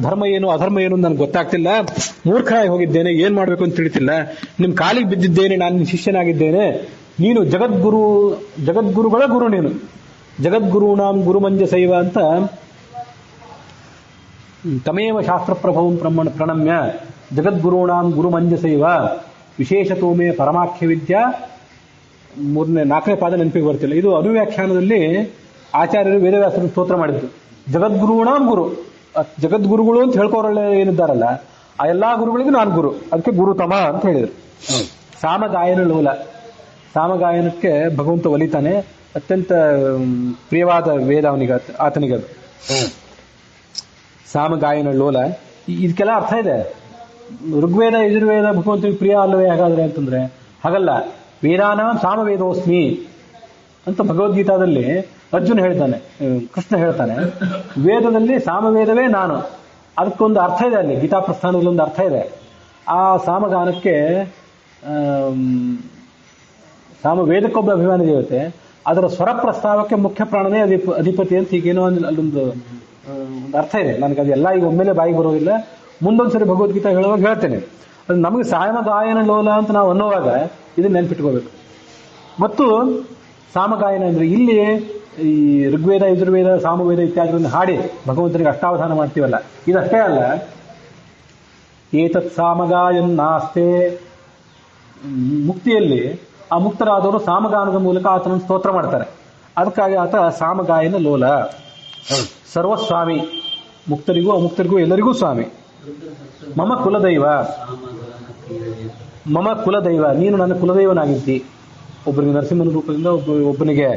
S1: ಧರ್ಮ ಏನು ಅಧರ್ಮ ಏನು ನನಗೆ ಗೊತ್ತಾಗ್ತಿಲ್ಲ, ಮೂರ್ಖನಾಗಿ ಹೋಗಿದ್ದೇನೆ, ಏನ್ ಮಾಡ್ಬೇಕು ಅಂತ ತಿಳಿತಿಲ್ಲ, ನಿಮ್ ಕಾಲಿಗೆ ಬಿದ್ದಿದ್ದೇನೆ, ನಾನು ನಿನ್ನ ಶಿಷ್ಯನಾಗಿದ್ದೇನೆ, ನೀನು ಜಗದ್ಗುರುಗಳ ಗುರು, ನೀನು ಜಗದ್ಗುರುಣಾಂ ಗುರುಮಂಜಸೈವ ಅಂತ ತಮೇವ ಶಾಸ್ತ್ರ ಪ್ರಭವಂ ಪ್ರಣಮ್ಯ ಜಗದ್ಗುರುಣಾಂ ಗುರುಮಂಜಸೈವ ವಿಶೇಷತೋ ಮೇ ಪರಮಾಖ್ಯ ವಿದ್ಯಾ. 4ನೇ ಪಾದ ನೆನಪಿಗೆ ಬರ್ತಿಲ್ಲ. ಇದು ಅನುವ್ಯಾಖ್ಯಾನದಲ್ಲಿ ಆಚಾರ್ಯರು ವೇದವ್ಯಾಸರು ಸ್ತೋತ್ರ ಮಾಡಿದ್ದು. ಜಗದ್ಗುರುಣಾಂ ಗುರು, ಜಗದ್ಗುರುಗಳು ಅಂತ ಹೇಳ್ಕೋರಲ್ಲ ಏನಿದ್ದಾರಲ್ಲ, ಆ ಎಲ್ಲಾ ಗುರುಗಳಿಗೂ ನಾನು ಗುರು, ಅದಕ್ಕೆ ಗುರುತಮ ಅಂತ ಹೇಳಿದರು. ಸಾಮಗಾಯನ ಲೋಲ. ಸಾಮಗಾಯನಕ್ಕೆ ಭಗವಂತ ಒಲಿತಾನೆ, ಅತ್ಯಂತ ಪ್ರಿಯವಾದ ವೇದ ಆತನಿಗದು. ಸಾಮಗಾಯನ ಲೋಲ. ಇದಕ್ಕೆಲ್ಲ ಅರ್ಥ ಇದೆ. ಋಗ್ವೇದ ಯಜುರ್ವೇದ ಭಗವಂತನಿಗೆ ಪ್ರಿಯ ಅಲ್ಲವೇ ಹಾಗಾದ್ರೆ ಅಂತಂದ್ರೆ ಹಾಗಲ್ಲ. ವೇದಾನ ಸಾಮವೇದೋಸ್ಮಿ ಅಂತ ಭಗವದ್ಗೀತಾದಲ್ಲಿ ಅರ್ಜುನ ಹೇಳ್ತಾನೆ, ಕೃಷ್ಣ ಹೇಳ್ತಾನೆ, ವೇದದಲ್ಲಿ ಸಾಮವೇದವೇ ನಾನು. ಅದಕ್ಕೊಂದು ಅರ್ಥ ಇದೆ, ಅಲ್ಲಿ ಗೀತಾ ಪ್ರಸ್ಥಾನದಲ್ಲಿ ಒಂದು ಅರ್ಥ ಇದೆ. ಆ ಸಾಮಗಾನಕ್ಕೆ ಸಾಮವೇದಕ್ಕೊಬ್ಬ ಅಭಿಮಾನಿ ದೇವತೆ, ಅದರ ಸ್ವರ ಪ್ರಸ್ತಾವಕ್ಕೆ ಮುಖ್ಯ ಪ್ರಾಣನೇ ಅಧಿಪತಿ ಅಂತ ಹೀಗೇನೋ ಅಲ್ಲೊಂದು ಅರ್ಥ ಇದೆ. ನನಗೆ ಅದೆಲ್ಲ ಈಗ ಒಮ್ಮೆಲೆ ಬಾಯಿಗೆ ಬರೋದಿಲ್ಲ, ಮುಂದೊಂದ್ಸರಿ ಭಗವದ್ಗೀತಾ ಹೇಳುವಾಗ ಹೇಳ್ತೇನೆ. ಅದು ನಮಗೆ ಸಾಮಗಾಯನ ಲೋಲ ಅಂತ ನಾವು ಅನ್ನುವಾಗ ಇದನ್ನ ನೆನ್ಪಿಟ್ಕೋಬೇಕು. ಮತ್ತು ಸಾಮಗಾಯನ ಅಂದ್ರೆ ಇಲ್ಲಿ ಈ ಋಗ್ವೇದ ಯಜುರ್ವೇದ ಸಾಮವೇದ ಇತ್ಯಾದಿಗಳನ್ನು ಹಾಡಿ ಭಗವಂತನಿಗೆ ಅಷ್ಟಾವಧಾನ ಮಾಡ್ತೀವಲ್ಲ, ಇದಷ್ಟೇ ಅಲ್ಲ. ಏತತ್ ಸಾಮಗಾಯನ್ನಾಸ್ತೆ. ಮುಕ್ತಿಯಲ್ಲಿ ಆ ಮುಕ್ತರಾದವರು ಸಾಮಗಾನದ ಮೂಲಕ ಆತನನ್ನು ಸ್ತೋತ್ರ ಮಾಡ್ತಾರೆ. ಅದಕ್ಕಾಗಿ ಆತ ಸಾಮಗಾಯನ ಲೋಲ. ಸರ್ವಸ್ವಾಮಿ, ಮುಕ್ತರಿಗೂ ಅಮುಕ್ತರಿಗೂ ಎಲ್ಲರಿಗೂ ಸ್ವಾಮಿ. ಮಮ ಕುಲದೈವ, ಮಮ ಕುಲದೈವ, ನೀನು ನನ್ನ ಕುಲದೈವನಾಗಿದ್ದಿ. ಒಬ್ಬರಿಗೆ ನರಸಿಂಹನ ರೂಪದಿಂದ, ಒಬ್ಬನಿಗೆ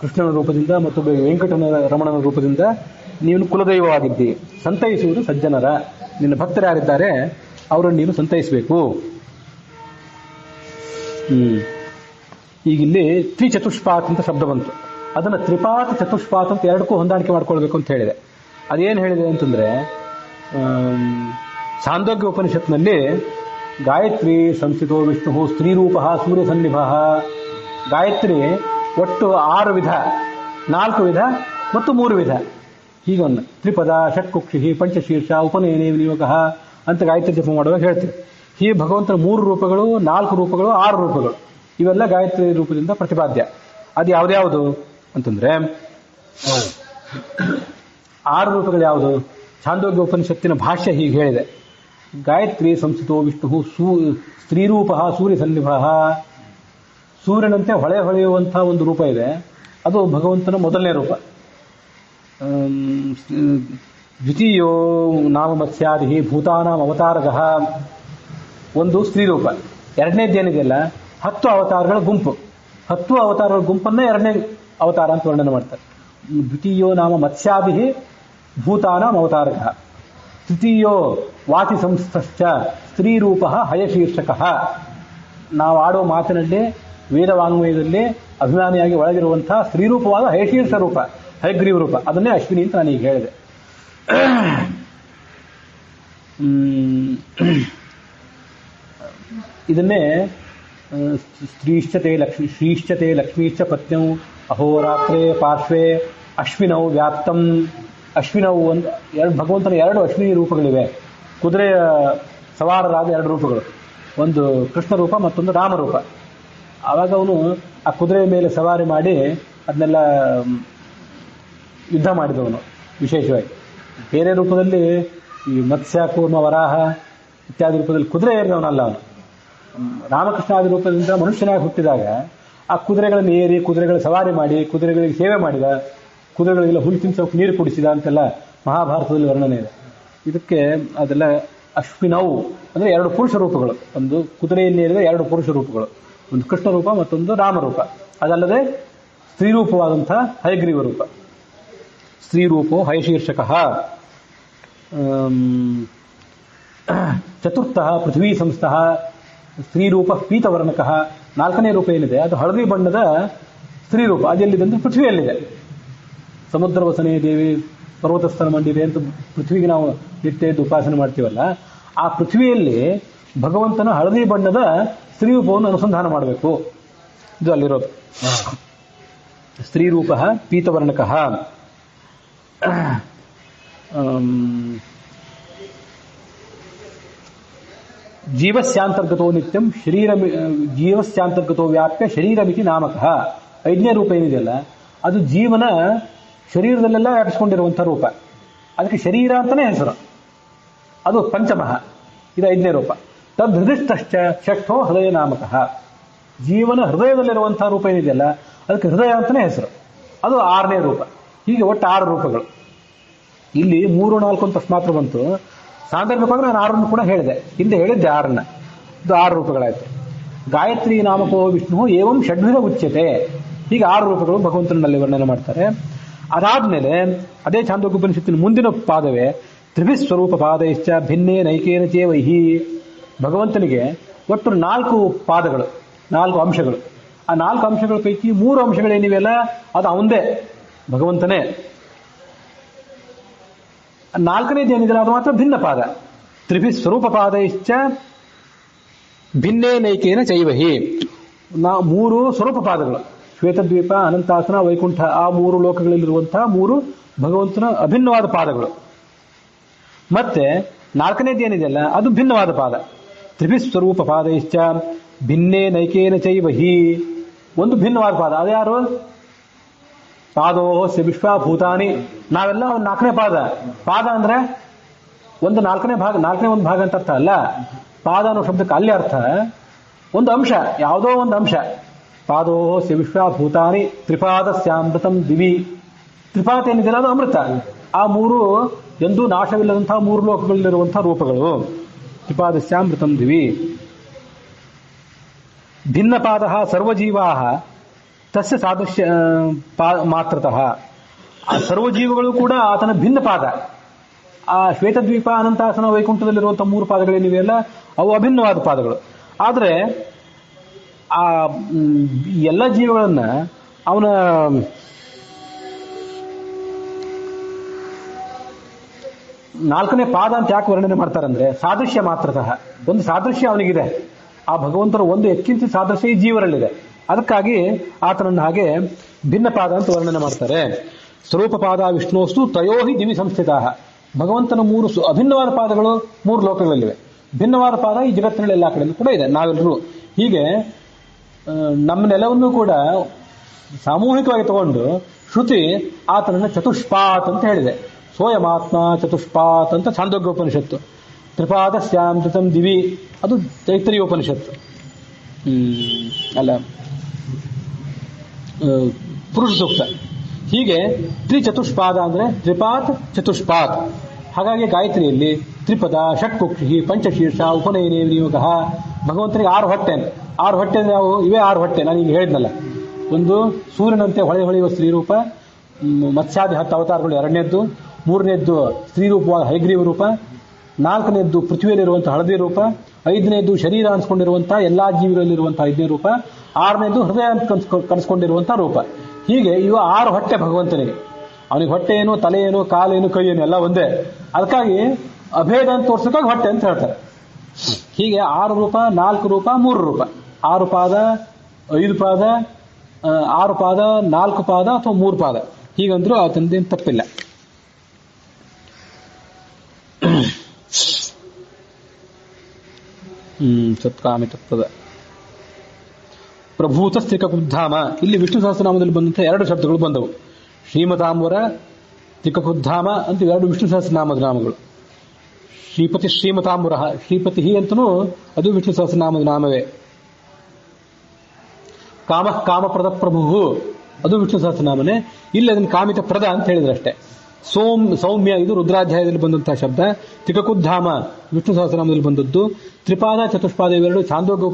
S1: ಕೃಷ್ಣನ ರೂಪದಿಂದ, ಮತ್ತೊಬ್ಬರಿಗೆ ವೆಂಕಟನ ರಮಣನ ರೂಪದಿಂದ ನೀನು ಕುಲದೈವವಾಗಿದ್ದಿ. ಸಂತೈಸುವುದು ಸಜ್ಜನರ, ನಿನ್ನ ಭಕ್ತರು ಯಾರಿದ್ದಾರೆ ಅವರನ್ನು ನೀನು ಸಂತೈಸಬೇಕು. ಈಗಿಲ್ಲಿ ತ್ರಿಚತುಷ್ಪಾತ್ ಅಂತ ಶಬ್ದ ಬಂತು. ಅದನ್ನು ತ್ರಿಪಾತ್ ಚತುಷ್ಪಾತ್ ಅಂತ ಎರಡಕ್ಕೂ ಹೊಂದಾಣಿಕೆ ಮಾಡ್ಕೊಳ್ಬೇಕು ಅಂತ ಹೇಳಿದೆ. ಅದೇನು ಹೇಳಿದೆ ಅಂತಂದ್ರೆ, ಛಾಂದೋಗ್ಯ ಉಪನಿಷತ್ನಲ್ಲಿ ಗಾಯತ್ರಿ ಸಂಸ್ಥಿತೋ ವಿಷ್ಣು ಸ್ತ್ರೀರೂಪ ಸೂರ್ಯ ಸನ್ನಿಭ. ಗಾಯತ್ರಿ ಒಟ್ಟು 6 ವಿಧ, 4 ವಿಧ ಮತ್ತು 3 ವಿಧ, ಹೀಗೊಂದು ತ್ರಿಪದ, ಷಟ್ಕುಕ್ಷಿ, ಪಂಚಶೀರ್ಷ, ಉಪನಯನೇ ವಿನಿಯೋಗ ಅಂತ ಗಾಯತ್ರಿ ಜಪ ಮಾಡುವಾಗ ಹೇಳ್ತೀವಿ. ಈ ಭಗವಂತನ 3 ರೂಪಗಳು, 4 ರೂಪಗಳು, 6 ರೂಪಗಳು, ಇವೆಲ್ಲ ಗಾಯತ್ರಿ ರೂಪದಿಂದ ಪ್ರತಿಪಾದ್ಯ. ಅದು ಯಾವ್ದ್ಯಾವುದು ಅಂತಂದ್ರೆ 6 ರೂಪಗಳು ಯಾವುದು? ಛಾಂದೋಗ್ಯ ಉಪನಿಷತ್ತಿನ ಭಾಷ್ಯ ಹೀಗೆ ಹೇಳಿದೆ. ಗಾಯತ್ರಿ ಸಂಸ್ಥಿತೋ ವಿಷ್ಣು ಸ್ತ್ರೀರೂಪ ಸೂರ್ಯ ಸನ್ನಿಭ. ಸೂರ್ಯನಂತೆ ಹೊಳೆಯುವಂತಹ ಒಂದು ರೂಪ ಇದೆ, ಅದು ಭಗವಂತನ ಮೊದಲನೇ ರೂಪ. ದ್ವಿತೀಯೋ ನಾಮ ಮತ್ಸ್ಯಾದಿ ಭೂತಾನಾಂ ಅವತಾರಗಃ, ಒಂದು ಸ್ತ್ರೀರೂಪ. ಎರಡನೇದೇನಿದೆಯಲ್ಲ 10 ಅವತಾರಗಳ ಗುಂಪು, 10 ಅವತಾರಗಳ ಗುಂಪನ್ನೇ 2ನೇ ಅವತಾರ ಅಂತ ವರ್ಣನೆ ಮಾಡ್ತಾರೆ. ದ್ವಿತೀಯೋ ನಾಮ ಮತ್ಸ್ಯಾದಿ ಭೂತಾನಾಂ ಅವತಾರಗಃ. ತೃತೀಯೋ ವಾಚಿ ಸಂಸ್ಥಶ್ಚ ಸ್ತ್ರೀರೂಪ ಹಯಶೀರ್ಷಕ. ನಾವು ಆಡೋ ಮಾತಿನಲ್ಲಿ, ವೇದವಾಂಗ್ಮಯದಲ್ಲಿ ಅಭಿಮಾನಿಯಾಗಿ ಒಳಗಿರುವಂತಹ ಸ್ತ್ರೀರೂಪವಾದ ಹಯಶೀರ್ಷ ರೂಪ, ಹಯಗ್ರೀವ ರೂಪ, ಅದನ್ನೇ ಅಶ್ವಿನಿ ಅಂತ ನಾನೀಗ ಹೇಳಿದೆ. ಇದನ್ನೇ ಶ್ರೀಶ್ಚತೆ ಲಕ್ಷ್ಮೀಶ್ಚ ಪತ್ನ್ಯೌ ಅಹೋರಾತ್ರೇ ಪಾರ್ಶ್ವೇ ಅಶ್ವಿನೌ ವ್ಯಾಪ್ತಂ. ಅಶ್ವಿನವು ಒಂದು ಭಗವಂತನ 2 ಅಶ್ವಿನಿ ರೂಪಗಳಿವೆ. ಕುದುರೆಯ ಸವಾರರಾದ 2 ರೂಪಗಳು, ಒಂದು ಕೃಷ್ಣ ರೂಪ ಮತ್ತೊಂದು ರಾಮರೂಪ. ಆವಾಗ ಅವನು ಆ ಕುದುರೆಯ ಮೇಲೆ ಸವಾರಿ ಮಾಡಿ ಅದನ್ನೆಲ್ಲ ಯುದ್ಧ ಮಾಡಿದವನು ವಿಶೇಷವಾಗಿ. ಬೇರೆ ರೂಪದಲ್ಲಿ ಈ ಮತ್ಸ್ಯ, ಕೂರ್ಮ, ವರಾಹ ಇತ್ಯಾದಿ ರೂಪದಲ್ಲಿ ಕುದುರೆ ಏರಿದವನಲ್ಲ ಅವನು. ರಾಮಕೃಷ್ಣಾದಿ ರೂಪದಿಂದ ಮನುಷ್ಯನಾಗಿ ಹುಟ್ಟಿದಾಗ ಆ ಕುದುರೆಗಳನ್ನು ಏರಿ, ಕುದುರೆಗಳ ಸವಾರಿ ಮಾಡಿ, ಕುದುರೆಗಳಿಗೆ ಸೇವೆ ಮಾಡಿದ, ಕುದುರೆಗಳಿಗೆಲ್ಲ ಹುಲ್ಲು ತಿನ್ಸೋಕೆ ನೀರು ಕುಡಿಸಿದ ಅಂತೆಲ್ಲ ಮಹಾಭಾರತದಲ್ಲಿ ವರ್ಣನೆ ಇದೆ. ಇದಕ್ಕೆ ಅದೆಲ್ಲ ಅಶ್ವಿನವು ಅಂದರೆ 2 ಪುರುಷ ರೂಪಗಳು. ಒಂದು ಕುದುರೆಯಲ್ಲಿ ಏರಿದ 2 ಪುರುಷ ರೂಪಗಳು, ಒಂದು ಕೃಷ್ಣ ರೂಪ, ಮತ್ತೊಂದು ರಾಮರೂಪ. ಅದಲ್ಲದೆ ಸ್ತ್ರೀರೂಪವಾದಂತಹ ಹಯಗ್ರೀವ ರೂಪ. ಸ್ತ್ರೀರೂಪೋ ಹಯಶೀರ್ಷಕ. ಚತುರ್ಥ ಪೃಥ್ವೀ ಸಂಸ್ಥಃ ಸ್ತ್ರೀರೂಪ ಪೀತವರ್ಣಕ. ನಾಲ್ಕನೇ ರೂಪ ಏನಿದೆ ಅದು ಹಳದಿ ಬಣ್ಣದ ಸ್ತ್ರೀರೂಪ. ಅದೆಲ್ಲಿದೆ ಅಂದ್ರೆ ಪೃಥ್ವಿಯಲ್ಲಿದೆ. ಸಮುದ್ರ ವಸನೆ ದೇವಿ ಪರ್ವತಸ್ಥನ ಮಂಡಿದೆ ಅಂತ ಪೃಥ್ವಿಗೆ ನಾವು ನಿತ್ಯ ಉಪಾಸನೆ ಮಾಡ್ತೀವಲ್ಲ, ಆ ಪೃಥ್ವಿಯಲ್ಲಿ ಭಗವಂತನ ಹಳದಿ ಬಣ್ಣದ ಸ್ತ್ರೀರೂಪವನ್ನು ಅನುಸಂಧಾನ ಮಾಡಬೇಕು. ಇದು ಅಲ್ಲಿರೋದು. ಸ್ತ್ರೀರೂಪ ಪೀತವರ್ಣಕ. ಜೀವಸ್ಯಾಂತರ್ಗತೋ ನಿತ್ಯಂ ಜೀವಸ್ಯಾಂತರ್ಗತೋ ವ್ಯಾಪ್ಯ ಶರೀರಮಿತಿ ನಾಮಕ. ಐದನೇ ರೂಪ ಏನಿದೆಯಲ್ಲ ಅದು ಜೀವನ ಶರೀರದಲ್ಲೆಲ್ಲ ವ್ಯಾಪಿಸಿಕೊಂಡಿರುವಂಥ ರೂಪ. ಅದಕ್ಕೆ ಶರೀರ ಅಂತಾನೆ ಹೆಸರು. ಅದು ಪಂಚಮಃ. ಇದು ಐದನೇ ರೂಪ. ತದ್ ಹೃದಯಶ್ಚ ಷಷ್ಠೋ ಹೃದಯ ನಾಮಕ. ಜೀವನ ಹೃದಯದಲ್ಲಿರುವಂತಹ ರೂಪ ಏನಿದೆಯಲ್ಲ ಅದಕ್ಕೆ ಹೃದಯ ಅಂತಾನೆ ಹೆಸರು. ಅದು ಆರನೇ ರೂಪ. ಹೀಗೆ ಒಟ್ಟು 6 ರೂಪಗಳು. ಇಲ್ಲಿ 3, 4 ಅಂತ ಮಾತ್ರ ಬಂತು. ಸಾಂದರ್ಭಿಕವಾಗಿ ನಾನು 6 ಕೂಡ ಹೇಳಿದೆ. ಹಿಂದೆ ಹೇಳಿದ್ದೆ 6. ಇದು 6 ರೂಪಗಳಾಯ್ತು. ಗಾಯತ್ರಿ ನಾಮಕೋ ವಿಷ್ಣು ಏವಂ ಷಡ್ವಿಧ ಉಚ್ಯತೆ. ಹೀಗೆ 6 ರೂಪಗಳು ಭಗವಂತನಲ್ಲಿ ವರ್ಣನೆ ಮಾಡ್ತಾರೆ. ಅದಾದ್ಮೇಲೆ ಅದೇ ಛಾಂದೋಗ್ಯೋಪನಿಷತ್ತಿನ ಮುಂದಿನ ಪಾದವೇ ತ್ರಿಭಿ ಸ್ವರೂಪ ಪಾದೈಶ್ಚ ಭಿನ್ನೇ ನೈಕೇನ ಚೇವೈಹಿ. ಭಗವಂತನಿಗೆ ಒಟ್ಟು 4 ಪಾದಗಳು, 4 ಅಂಶಗಳು. ಆ 4 ಅಂಶಗಳ ಪೈಕಿ 3 ಅಂಶಗಳೇನಿವೆಯಲ್ಲ ಅದು ಅವಂದೇ, ಭಗವಂತನೇ. 4ನೇದು ಏನಿದೆ ಅದು ಮಾತ್ರ ಭಿನ್ನ ಪಾದ. ತ್ರಿಭಿ ಸ್ವರೂಪ ಪಾದೈಶ್ಚ ಭಿನ್ನೇ ನೈಕೇನ ಚೈವಹಿ. 3 ಸ್ವರೂಪ ಪಾದಗಳು, ಶ್ವೇತದ್ವೀಪ, ಅನಂತಾಸನ, ವೈಕುಂಠ, ಆ 3 ಲೋಕಗಳಲ್ಲಿರುವಂತಹ 3 ಭಗವಂತನ ಅಭಿನ್ನವಾದ ಪಾದಗಳು. ಮತ್ತೆ 4ನೇದು ಏನಿದೆಯಲ್ಲ ಅದು ಭಿನ್ನವಾದ ಪಾದ. ತ್ರಿಭಿ ಸ್ವರೂಪ ಪಾದೈಶ್ಚ ಭಿನ್ನೇ ನೈಕೇನ ಚೈವಹಿ. ಒಂದು ಭಿನ್ನವಾದ ಪಾದ. ಅದ್ಯಾರು? ಪಾದೋಹಸ್ಯ ವಿಶ್ವಭೂತಾನಿ. ನಾವೆಲ್ಲ ಒಂದು 4ನೇ ಪಾದ. ಪಾದ ಅಂದ್ರೆ ಒಂದು 4ನೇ ಭಾಗ, 4ನೇ ಒಂದು ಭಾಗ ಅಂತ ಅರ್ಥ ಅಲ್ಲ. ಪಾದ ಅನ್ನೋ ಶಬ್ದಕ್ಕೆ ಅಲ್ಲಿ ಅರ್ಥ ಒಂದು ಅಂಶ, ಯಾವುದೋ ಒಂದು ಅಂಶ. ಪಾದೋಹಸ್ಯ ವಿಶ್ವಭೂತಾನಿ ತ್ರಿಪಾದಸ್ಯಾಮೃತಂ ದಿವಿ. ತ್ರಿಪಾದ ಏನಿದೆ ಅದು ಅಮೃತ. ಆ 3 ಎಂದೂ ನಾಶವಿಲ್ಲದಂತಹ 3 ಲೋಕಗಳಲ್ಲಿರುವಂತಹ ರೂಪಗಳು. ತ್ರಿಪಾದಸ್ಯಾಮೃತಂ ದಿವಿ. ಭಿನ್ನಪಾದ ಸರ್ವಜೀವಾ ತಸ್ಯ ಸಾದೃಶ್ಯ ಮಾತ್ರತಃ. ಆ ಸರ್ವಜೀವಗಳು ಕೂಡ ಆತನ ಭಿನ್ನ ಪಾದ. ಆ ಶ್ವೇತದ್ವೀಪ, ಅನಂತಾಸನ, ವೈಕುಂಠದಲ್ಲಿರುವಂತಹ 3 ಪಾದಗಳೇನಿವೆಯಲ್ಲ ಅವು ಅಭಿನ್ನವಾದ ಪಾದಗಳು. ಆದರೆ ಆ ಎಲ್ಲ ಜೀವಗಳನ್ನ ಅವನ ನಾಲ್ಕನೇ ಪಾದ ಅಂತ ಯಾಕೆ ವರ್ಣನೆ ಮಾಡ್ತಾರಂದ್ರೆ ಸಾದೃಶ್ಯ ಮಾತ್ರತಃ. ಒಂದು ಸಾದೃಶ್ಯ ಅವನಿಗಿದೆ. ಆ ಭಗವಂತನ ಒಂದು ಎಕ್ಕಿಂತ ಸಾದೃಶ್ಯ ಈ ಜೀವರಲ್ಲಿದೆ. ಅದಕ್ಕಾಗಿ ಆತನನ್ನು ಹಾಗೆ ಭಿನ್ನ ಪಾದ ಅಂತ ವರ್ಣನೆ ಮಾಡ್ತಾರೆ. ಸ್ವರೂಪ ಪಾದ ವಿಷ್ಣುವಸ್ತು ತ್ರಯೋಹಿ ದಿವಿ ಸಂಸ್ಥಿತ. ಭಗವಂತನ 3 ಅಭಿನ್ನವಾದ ಪಾದಗಳು 3 ಲೋಕಗಳಲ್ಲಿವೆ. ಭಿನ್ನವಾದ ಪಾದ ಈ ಜಗತ್ತಿನಲ್ಲಿ ಎಲ್ಲ ಕಡೆಯಲ್ಲೂ ಕೂಡ ಇದೆ. ನಾವೆಲ್ಲರೂ ಹೀಗೆ ನಮ್ಮ ನೆಲವನ್ನು ಕೂಡ ಸಾಮೂಹಿಕವಾಗಿ ತಗೊಂಡು ಶ್ರುತಿ ಆತನನ್ನು ಚತುಷ್ಪಾತ್ ಅಂತ ಹೇಳಿದೆ. ಸೋಯಮಾತ್ಮ ಚತುಷ್ಪಾತ್ ಅಂತ ಛಾಂದೋಗ್ಯೋಪನಿಷತ್ತು. ತ್ರಿಪಾದಸ್ಯಾಮೃತಂ ದಿವಿ ಅದು ತೈತ್ರಿಯೋಪನಿಷತ್ತು. ಅಲ್ಲ, ಪುರುಷ ಸೂಕ್ತ. ಹೀಗೆ ತ್ರಿಚತುಷ್ಪಾದ ಅಂದ್ರೆ ತ್ರಿಪಾತ್ ಚತುಷ್ಪಾತ್. ಹಾಗಾಗಿ ಗಾಯತ್ರಿಯಲ್ಲಿ ತ್ರಿಪದ, ಷಟ್ಕುಕ್ಷಿ, ಪಂಚಶೀರ್ಷ, ಉಪನಯನೇ ವಿನಿಯೋಗ. ಭಗವಂತನಿಗೆ 6 ಹೊಟ್ಟೆ. 6 ಹೊಟ್ಟೆ ಅಂದ್ರೆ ನಾವು ಇವೇ 6 ಹೊಟ್ಟೆ. ನಾನು ಈಗ ಹೇಳಿದ್ನಲ್ಲ, ಒಂದು ಸೂರ್ಯನಂತೆ ಹೊಳೆಯುವ ಸ್ತ್ರೀರೂಪ, ಮತ್ಸ್ಯಾದಿ 10 ಅವತಾರಗಳು 2ನೇದ್ದು, 3ನೇದ್ದು ಸ್ತ್ರೀರೂಪವಾದ ಹಯಗ್ರೀವ ರೂಪ, 4ನೇದ್ದು ಪೃಥ್ವಿಯಲ್ಲಿರುವಂತಹ ಹಳದಿ ರೂಪ, 5ನೇದ್ದು ಶರೀರ ಅನ್ಸ್ಕೊಂಡಿರುವಂತಹ ಎಲ್ಲಾ ಜೀವಿಗಳಲ್ಲಿರುವಂತಹ 5ನೇ ರೂಪ, 6ನೇದ್ದು ಹೃದಯ ಕನ್ಸ್ಕೊಂಡಿರುವಂತಹ ರೂಪ. ಹೀಗೆ ಇವು 6 ಹೊಟ್ಟೆ ಭಗವಂತನಿಗೆ. ಅವನಿಗೆ ಹೊಟ್ಟೆ ಏನು, ತಲೆ ಏನು, ಕಾಲೇನು, ಕೈ ಏನು ಎಲ್ಲ ಒಂದೇ. ಅದಕ್ಕಾಗಿ ಅಭೇದ ಅಂತ ತೋರ್ಸಕ್ಕಾಗಿ ಹೊಟ್ಟೆ ಅಂತ ಹೇಳ್ತಾರೆ. ಹೀಗೆ 6 ರೂಪ, 4 ರೂಪ, 3 ರೂಪ, 6 ಪಾದ, 5 ಪಾದ, 6 ಪಾದ, 4 ಪಾದ ಅಥವಾ 3 ಪಾದ, ಹೀಗಂದ್ರೂ ಆತಂದೇನು ತಪ್ಪಿಲ್ಲ. ಸತ್ಕಾಮಿ ತತ್ವದ ಪ್ರಭೂತ ತ್ರಿಕುದ್ಧಾಮ. ಇಲ್ಲಿ ವಿಷ್ಣು ಸಹಸ್ರನಾಮದಲ್ಲಿ ಬಂದಂತಹ 2 ಶಬ್ದಗಳು ಬಂದವು. ಶ್ರೀಮತಾಂಬರ, ತ್ರಿಕುದ್ಧಾಮ ಅಂತ 2 ವಿಷ್ಣು ಸಹಸ್ರನಾಮದ ನಾಮಗಳು. ಶ್ರೀಪತಿ, ಶ್ರೀಮತಾಂಬುರ, ಶ್ರೀಪತಿ ಅಂತನೂ ಅದು ವಿಷ್ಣು ಸಹಸ್ರನಾಮದ ನಾಮವೇ. ಕಾಮಪ್ರದ ಪ್ರಭು ಅದು ವಿಷ್ಣು ಸಹಸ್ರನಾಮನೇ. ಇಲ್ಲಿ ಅದನ್ನು ಕಾಮಿತ ಪ್ರದ ಅಂತ ಹೇಳಿದ್ರಷ್ಟೇ. ಸೌಮ್ಯ ಇದು ರುದ್ರಾಧ್ಯಾಯದಲ್ಲಿ ಬಂದಂತಹ ಶಬ್ದ. ತಿಕಕುಧಾಮ ವಿಷ್ಣು ಸಹಸ್ರನಾಮದಲ್ಲಿ ಬಂದದ್ದು. ತ್ರಿಪಾದ ಚತುಷ್ಪಾದ ಇವೆರಡು ಛಾಂದೋಗ್ಯ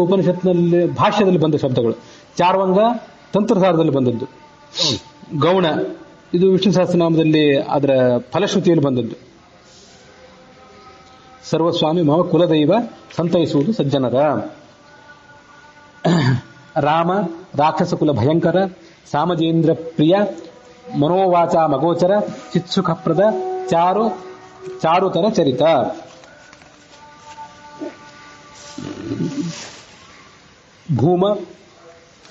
S1: ಉಪನಿಷತ್ನಲ್ಲಿ ಭಾಷ್ಯದಲ್ಲಿ ಬಂದ ಶಬ್ದಗಳು. ಚಾರ್ವಂಗ ತಂತ್ರಸಾರದಲ್ಲಿ ಬಂದದ್ದು. ಗೌಣ ಇದು ವಿಷ್ಣು ಸಹಸ್ರನಾಮದಲ್ಲಿ ಅದರ ಫಲಶ್ರುತಿಯಲ್ಲಿ ಬಂದದ್ದು. ಸರ್ವಸ್ವಾಮಿ ಮಮ ಕುಲದೈವ ಸಂತೈಸುವುದು ಸಜ್ಜನರ. ರಾಮ ರಾಕ್ಷಸ ಕುಲ ಭಯಂಕರ, ಸಾಮಜೇಂದ್ರ ಪ್ರಿಯ, ಮನೋವಾಚ ಮಗೋಚರ, ಚಿತ್ಸುಖಪ್ರದ, ಚಾರುತರ ಚರಿತ.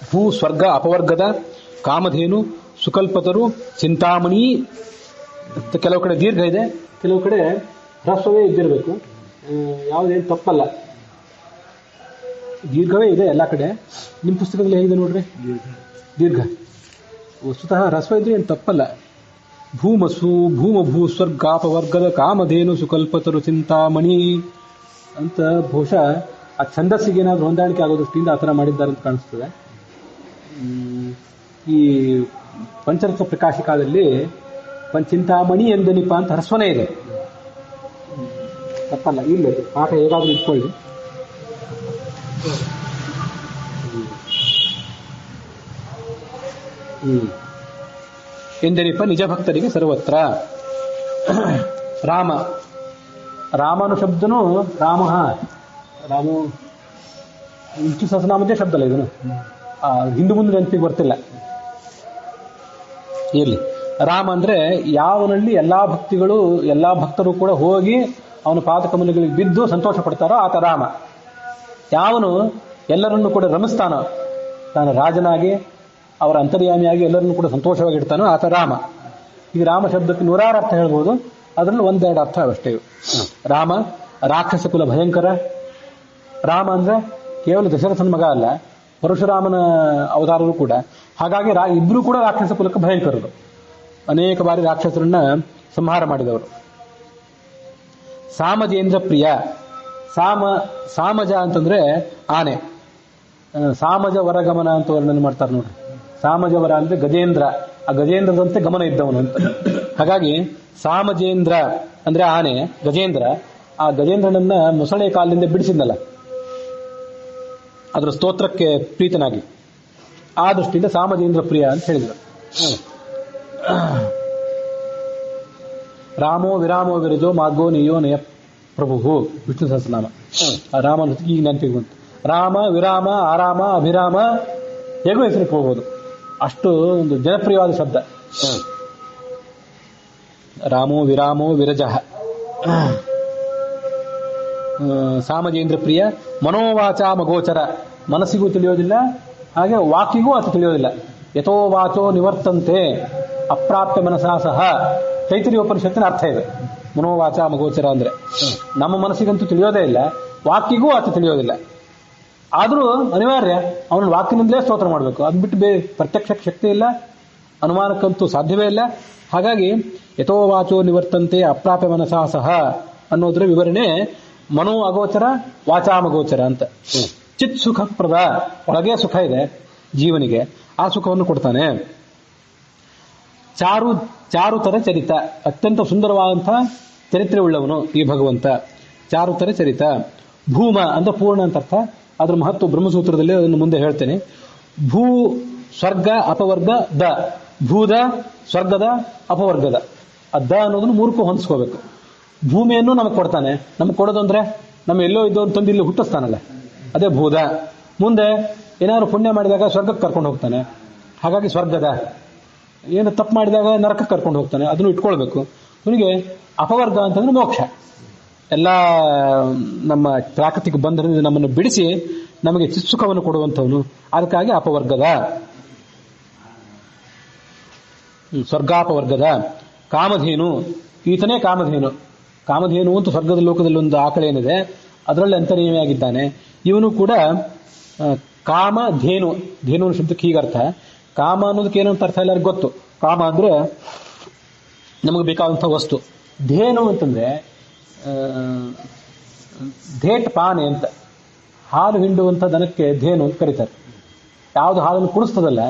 S1: ಭೂ ಸ್ವರ್ಗ ಅಪವರ್ಗದ, ಕಾಮಧೇನು, ಸುಕಲ್ಪತರು, ಚಿಂತಾಮಣಿ. ಕೆಲವು ಕಡೆ ದೀರ್ಘ ಇದೆ, ಕೆಲವು ಕಡೆ ಹ್ರಸ್ವವೇ ಇದ್ದಿರಬೇಕು. ಯಾವುದೇನು ತಪ್ಪಲ್ಲ, ದೀರ್ಘವೇ ಇದೆ ಎಲ್ಲ ಕಡೆ. ನಿಮ್ಮ ಪುಸ್ತಕದಲ್ಲಿ ಹೇಗಿದೆ ನೋಡ್ರಿ, ದೀರ್ಘ. ವಸ್ತುತಃ ಹ್ರಸ್ವ ಇದ್ರೆ ಏನು ತಪ್ಪಲ್ಲ. ಭೂ ಸ್ವರ್ಗಾಪವರ್ಗದ, ಕಾಮಧೇನು, ಸುಕಲ್ಪತರು, ಚಿಂತಾಮಣಿ ಅಂತ ಬಹುಶಃ ಆ ಛಂದಸ್ಸಿಗೆ ಏನಾದ್ರು ಹೊಂದಾಣಿಕೆ ಆಗೋ ದೃಷ್ಟಿಯಿಂದ ಆ ಥರ ಮಾಡಿದ್ದಾರೆ ಅಂತ ಕಾಣಿಸ್ತದೆ. ಈ ಪಂಚರತ್ನ ಪ್ರಕಾಶಿಕಾದಲ್ಲಿ ಚಿಂತಾಮಣಿ ಎಂದನಿಪ ಅಂತ ಹ್ರಸ್ವನೇ ಇದೆ, ತಪ್ಪಲ್ಲ. ಇಲ್ಲ ಪಾಠ ಹೇಗಾದ್ರೂ ಇಟ್ಕೊಳ್ಳಿ. ಎಂದನಿಪ ನಿಜ ಭಕ್ತರಿಗೆ ಸರ್ವತ್ರ. ರಾಮನು ಶಬ್ದನು ರಾಮು ವಿಷ್ಣು ಸಹಸ್ರನಾಮದೇ ಶಬ್ದ ಅಲ್ಲ ಇದನ್ನು, ಹಿಂದೂ ಮುಂದೆ ನೆನಪಿಗೆ ಬರ್ತಿಲ್ಲ. ಇರ್ಲಿ. ರಾಮ ಅಂದ್ರೆ ಯಾವನಲ್ಲಿ ಎಲ್ಲಾ ಭಕ್ತರು ಕೂಡ ಹೋಗಿ ಅವನ ಪಾದಕಮಲಗಳಿಗೆ ಬಿದ್ದು ಸಂತೋಷ ಪಡ್ತಾರೋ ಆತ ರಾಮ. ಯಾವನು ಎಲ್ಲರನ್ನು ಕೂಡ ರಮಿಸ್ತಾನೋ, ತಾನು ರಾಜನಾಗಿ ಅವರ ಅಂತರ್ಯಾಮಿಯಾಗಿ ಎಲ್ಲರನ್ನು ಕೂಡ ಸಂತೋಷವಾಗಿಡ್ತಾನೋ ಆತ ರಾಮ. ಈಗ ರಾಮ ಶಬ್ದಕ್ಕೆ ನೂರಾರು ಅರ್ಥ ಹೇಳ್ಬೋದು, ಅದರಲ್ಲಿ ಒಂದೆರಡು ಅರ್ಥ ಅಷ್ಟೇ. ರಾಮ ರಾಕ್ಷಸ ಕುಲ ಭಯಂಕರ. ರಾಮ ಅಂದ್ರೆ ಕೇವಲ ದಶರಥನ ಮಗ ಅಲ್ಲ, ಪರಶುರಾಮನ ಅವತಾರರು ಕೂಡ. ಹಾಗಾಗಿ ಇಬ್ರು ಕೂಡ ರಾಕ್ಷಸ ಕುಲಕ್ಕೆ ಭಯಂಕರರು. ಅನೇಕ ಬಾರಿ ರಾಕ್ಷಸರನ್ನ ಸಂಹಾರ ಮಾಡಿದವರು. ಸಾಮಜೇಂದ್ರ ಪ್ರಿಯ. ಸಾಮಜ ಅಂತಂದ್ರೆ ಆನೆ. ಸಾಮಜ ವರಗಮನ ಅಂತ ವರ್ಣನೆ ಮಾಡ್ತಾರೆ ನೋಡ್ರಿ. ಸಾಮಜವರ ಅಂದ್ರೆ ಗಜೇಂದ್ರ, ಆ ಗಜೇಂದ್ರದಂತೆ ಗಮನ ಇದ್ದವನು ಅಂತ. ಹಾಗಾಗಿ ಸಾಮಜೇಂದ್ರ ಅಂದ್ರೆ ಆನೆ, ಗಜೇಂದ್ರ. ಆ ಗಜೇಂದ್ರನನ್ನ ಮೊಸಳೆ ಕಾಲಿನಿಂದ ಬಿಡಿಸಿದ್ನಲ್ಲ, ಅದರ ಸ್ತೋತ್ರಕ್ಕೆ ಪ್ರೀತನಾಗಿ, ಆ ದೃಷ್ಟಿಯಿಂದ ಸಾಮಜೇಂದ್ರ ಪ್ರಿಯ ಅಂತ ಹೇಳಿದ್ರು. ರಾಮೋ ವಿರಾಮೋ ವಿರಜೋ ಮಾರ್ಗೋ ನಿಯೋ ನಯ ಪ್ರಭು ವಿಷ್ಣು ಸಹಸ್ರನಾಮ. ರಾಮನ ಈಗ ನೆನಪಿಗೆ ಬಂತು. ರಾಮ, ವಿರಾಮ, ಆರಾಮ, ಅಭಿರಾಮ ಹೇಗೂ ಹೆಸರಿಗೆ ಹೋಗ್ಬೋದು, ಅಷ್ಟು ಒಂದು ಜನಪ್ರಿಯವಾದ ಶಬ್ದ. ರಾಮೋ ವಿರಾಮೋ ವಿರಜ. ಸಾಮಜೇಂದ್ರ ಪ್ರಿಯ, ಮನೋವಾಚ ಮಗೋಚರ. ಮನಸ್ಸಿಗೂ ತಿಳಿಯೋದಿಲ್ಲ, ಹಾಗೆ ವಾಕಿಗೂ ಅದು ತಿಳಿಯೋದಿಲ್ಲ. ಯಥೋ ವಾಚೋ ನಿವರ್ತಂತೆ ಅಪ್ರಾಪ್ಯ ಮನಸಾ ಸಹ. ತೈತರಿಯ ಉಪನಿಷತ್ತಿನ ಅರ್ಥ ಇದೆ ಮನೋವಾಚ ಮಗೋಚರ ಅಂದ್ರೆ. ನಮ್ಮ ಮನಸ್ಸಿಗಂತೂ ತಿಳಿಯೋದೇ ಇಲ್ಲ, ವಾಕಿಗೂ ಆತ ತಿಳಿಯೋದಿಲ್ಲ. ಆದರೂ ಅನಿವಾರ್ಯ ಅವನ ವಾಕಿನಿಂದಲೇ ಸ್ತೋತ್ರ ಮಾಡಬೇಕು. ಅದು ಬಿಟ್ಟು ಪ್ರತ್ಯಕ್ಷ ಶಕ್ತಿ ಇಲ್ಲ, ಅನುಮಾನಕ್ಕಂತೂ ಸಾಧ್ಯವೇ ಇಲ್ಲ. ಹಾಗಾಗಿ ಯಥೋ ವಾಚೋ ನಿವರ್ತಂತೆ ಅಪ್ರಾಪ್ಯ ಮನಸಾ ಸಹ ಅನ್ನೋದ್ರ ವಿವರಣೆ ಮನೋ ಅಗೋಚರ, ವಾಚಾಮಗೋಚರ ಅಂತ. ಚಿತ್ ಸುಖಪ್ರದ, ಒಳಗೆ ಸುಖ ಇದೆ ಜೀವನಿಗೆ, ಆ ಸುಖವನ್ನು ಕೊಡ್ತಾನೆ. ಚಾರುತರ ಚರಿತ, ಅತ್ಯಂತ ಸುಂದರವಾದಂತಹ ಚರಿತ್ರೆ ಉಳ್ಳವನು ಈ ಭಗವಂತ. ಚಾರುತರ ಚರಿತ. ಭೂಮ ಅಂದ್ರೆ ಪೂರ್ಣ ಅಂತ ಅರ್ಥ. ಅದರ ಮಹತ್ವ ಬ್ರಹ್ಮಸೂತ್ರದಲ್ಲಿ ಅದನ್ನು ಮುಂದೆ ಹೇಳ್ತೇನೆ. ಭೂ ಸ್ವರ್ಗ ಅಪವರ್ಗ ದ. ಭೂದ ಸ್ವರ್ಗದ ಅಪವರ್ಗದ. ಆ ದ ಅನ್ನೋದನ್ನು ಮೂರಕ್ಕೂ ಹೊಂದಿಸ್ಕೋಬೇಕು. ಭೂಮಿಯನ್ನು ನಮಗೆ ಕೊಡ್ತಾನೆ. ನಮಗೆ ಕೊಡೋದು ಅಂದ್ರೆ ನಮ್ಮ ಎಲ್ಲೋ ಇದ್ದವ್ರು ತಂದು ಇಲ್ಲಿ ಹುಟ್ಟಿಸ್ತಾನಲ್ಲ, ಅದೇ ಭೂದ. ಮುಂದೆ ಏನಾದ್ರು ಪುಣ್ಯ ಮಾಡಿದಾಗ ಸ್ವರ್ಗಕ್ಕೆ ಕರ್ಕೊಂಡು ಹೋಗ್ತಾನೆ, ಹಾಗಾಗಿ ಸ್ವರ್ಗದ. ಏನು ತಪ್ಪು ಮಾಡಿದಾಗ ನರಕಕ್ಕೆ ಕರ್ಕೊಂಡು ಹೋಗ್ತಾನೆ, ಅದನ್ನು ಇಟ್ಕೊಳ್ಬೇಕು. ಅವನಿಗೆ ಅಪವರ್ಗ ಅಂತಂದ್ರೆ ಮೋಕ್ಷ. ಎಲ್ಲ ನಮ್ಮ ಪ್ರಾಕೃತಿಕ ಬಂಧನದಿಂದ ನಮ್ಮನ್ನು ಬಿಡಿಸಿ ನಮಗೆ ಚಿತ್ಸುಖವನ್ನು ಕೊಡುವಂಥವನು, ಅದಕ್ಕಾಗಿ ಅಪವರ್ಗದ. ಸ್ವರ್ಗಾಪವರ್ಗದ. ಕಾಮಧೇನು, ಈತನೇ ಕಾಮಧೇನು. ಕಾಮಧೇನು ಅಂತ ಸ್ವರ್ಗದ ಲೋಕದಲ್ಲಿ ಒಂದು ಆಕಳೇನಿದೆ, ಅದರಲ್ಲಿ ಅಂತರ್ಯಾಮಿಯಾಗಿದ್ದಾನೆ. ಇವನು ಕೂಡ ಕಾಮಧೇನು. ಧೇನು ಶಬ್ದಕ್ಕೆ ಹೀಗರ್ಥ. ಕಾಮ ಅನ್ನೋದಕ್ಕೆ ಏನಂತ ಅರ್ಥ ಎಲ್ಲರಿಗೂ ಗೊತ್ತು. ಕಾಮ ಅಂದ್ರೆ ನಮಗೆ ಬೇಕಾದಂಥ ವಸ್ತು. ಧೇನು ಅಂತಂದ್ರೆ ಧೇಟ್ ಪಾನೆ ಅಂತ, ಹಾಲು ಹಿಂಡುವಂಥ ದನಕ್ಕೆ ಧೇನು ಅಂತ ಕರೀತಾರೆ. ಯಾವುದು ಹಾಲನ್ನು ಕುಡಿಸ್ತದಲ್ಲ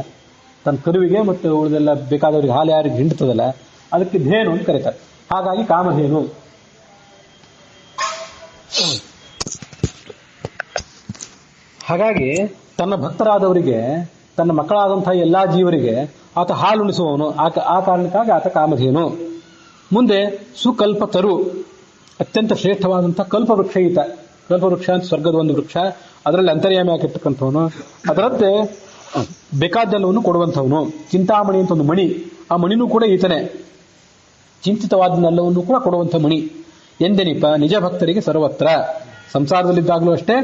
S1: ತನ್ನ ಕರುವಿಗೆ ಮತ್ತು ಉಳಿದೆಲ್ಲ ಬೇಕಾದವರಿಗೆ ಹಾಲು ಯಾರಿಗೆ ಹಿಂಡ್ತದಲ್ಲ ಅದಕ್ಕೆ ಧೇನು ಅಂತ ಕರೀತಾರೆ. ಹಾಗಾಗಿ ಕಾಮಧೇನು. ಹಾಗಾಗಿ ತನ್ನ ಭಕ್ತರಾದವರಿಗೆ, ತನ್ನ ಮಕ್ಕಳಾದಂತಹ ಎಲ್ಲಾ ಜೀವರಿಗೆ ಆತ ಹಾಲು ಉಣಿಸುವವನು. ಆ ಕಾರಣಕ್ಕಾಗಿ ಆತ ಕಾಮಧೇನು. ಮುಂದೆ ಸುಕಲ್ಪತರು, ಅತ್ಯಂತ ಶ್ರೇಷ್ಠವಾದಂತಹ ಕಲ್ಪವೃಕ್ಷ ಈತ. ಕಲ್ಪವೃಕ್ಷ ಅಂತ ಸ್ವರ್ಗದ ಒಂದು ವೃಕ್ಷ, ಅದರಲ್ಲಿ ಅಂತರ್ಯಾಮಿ ಆಗಿರ್ತಕ್ಕಂಥವನು, ಅದರಂತೆ ಬೇಕಾದ್ದೆಲ್ಲವನ್ನು ಕೊಡುವಂಥವನು. ಚಿಂತಾಮಣಿ ಅಂತ ಒಂದು ಮಣಿ, ಆ ಮಣಿನೂ ಕೂಡ ಈತನೇ. ಚಿಂತಿತವಾದನ್ನೆಲ್ಲವನ್ನು ಕೂಡ ಕೊಡುವಂಥ ಮಣಿ. ಎಂದೆನಿಪ ನಿಜ ಭಕ್ತರಿಗೆ ಸರ್ವತ್ರ, ಸಂಸಾರದಲ್ಲಿದ್ದಾಗಲೂ ಅಷ್ಟೇ,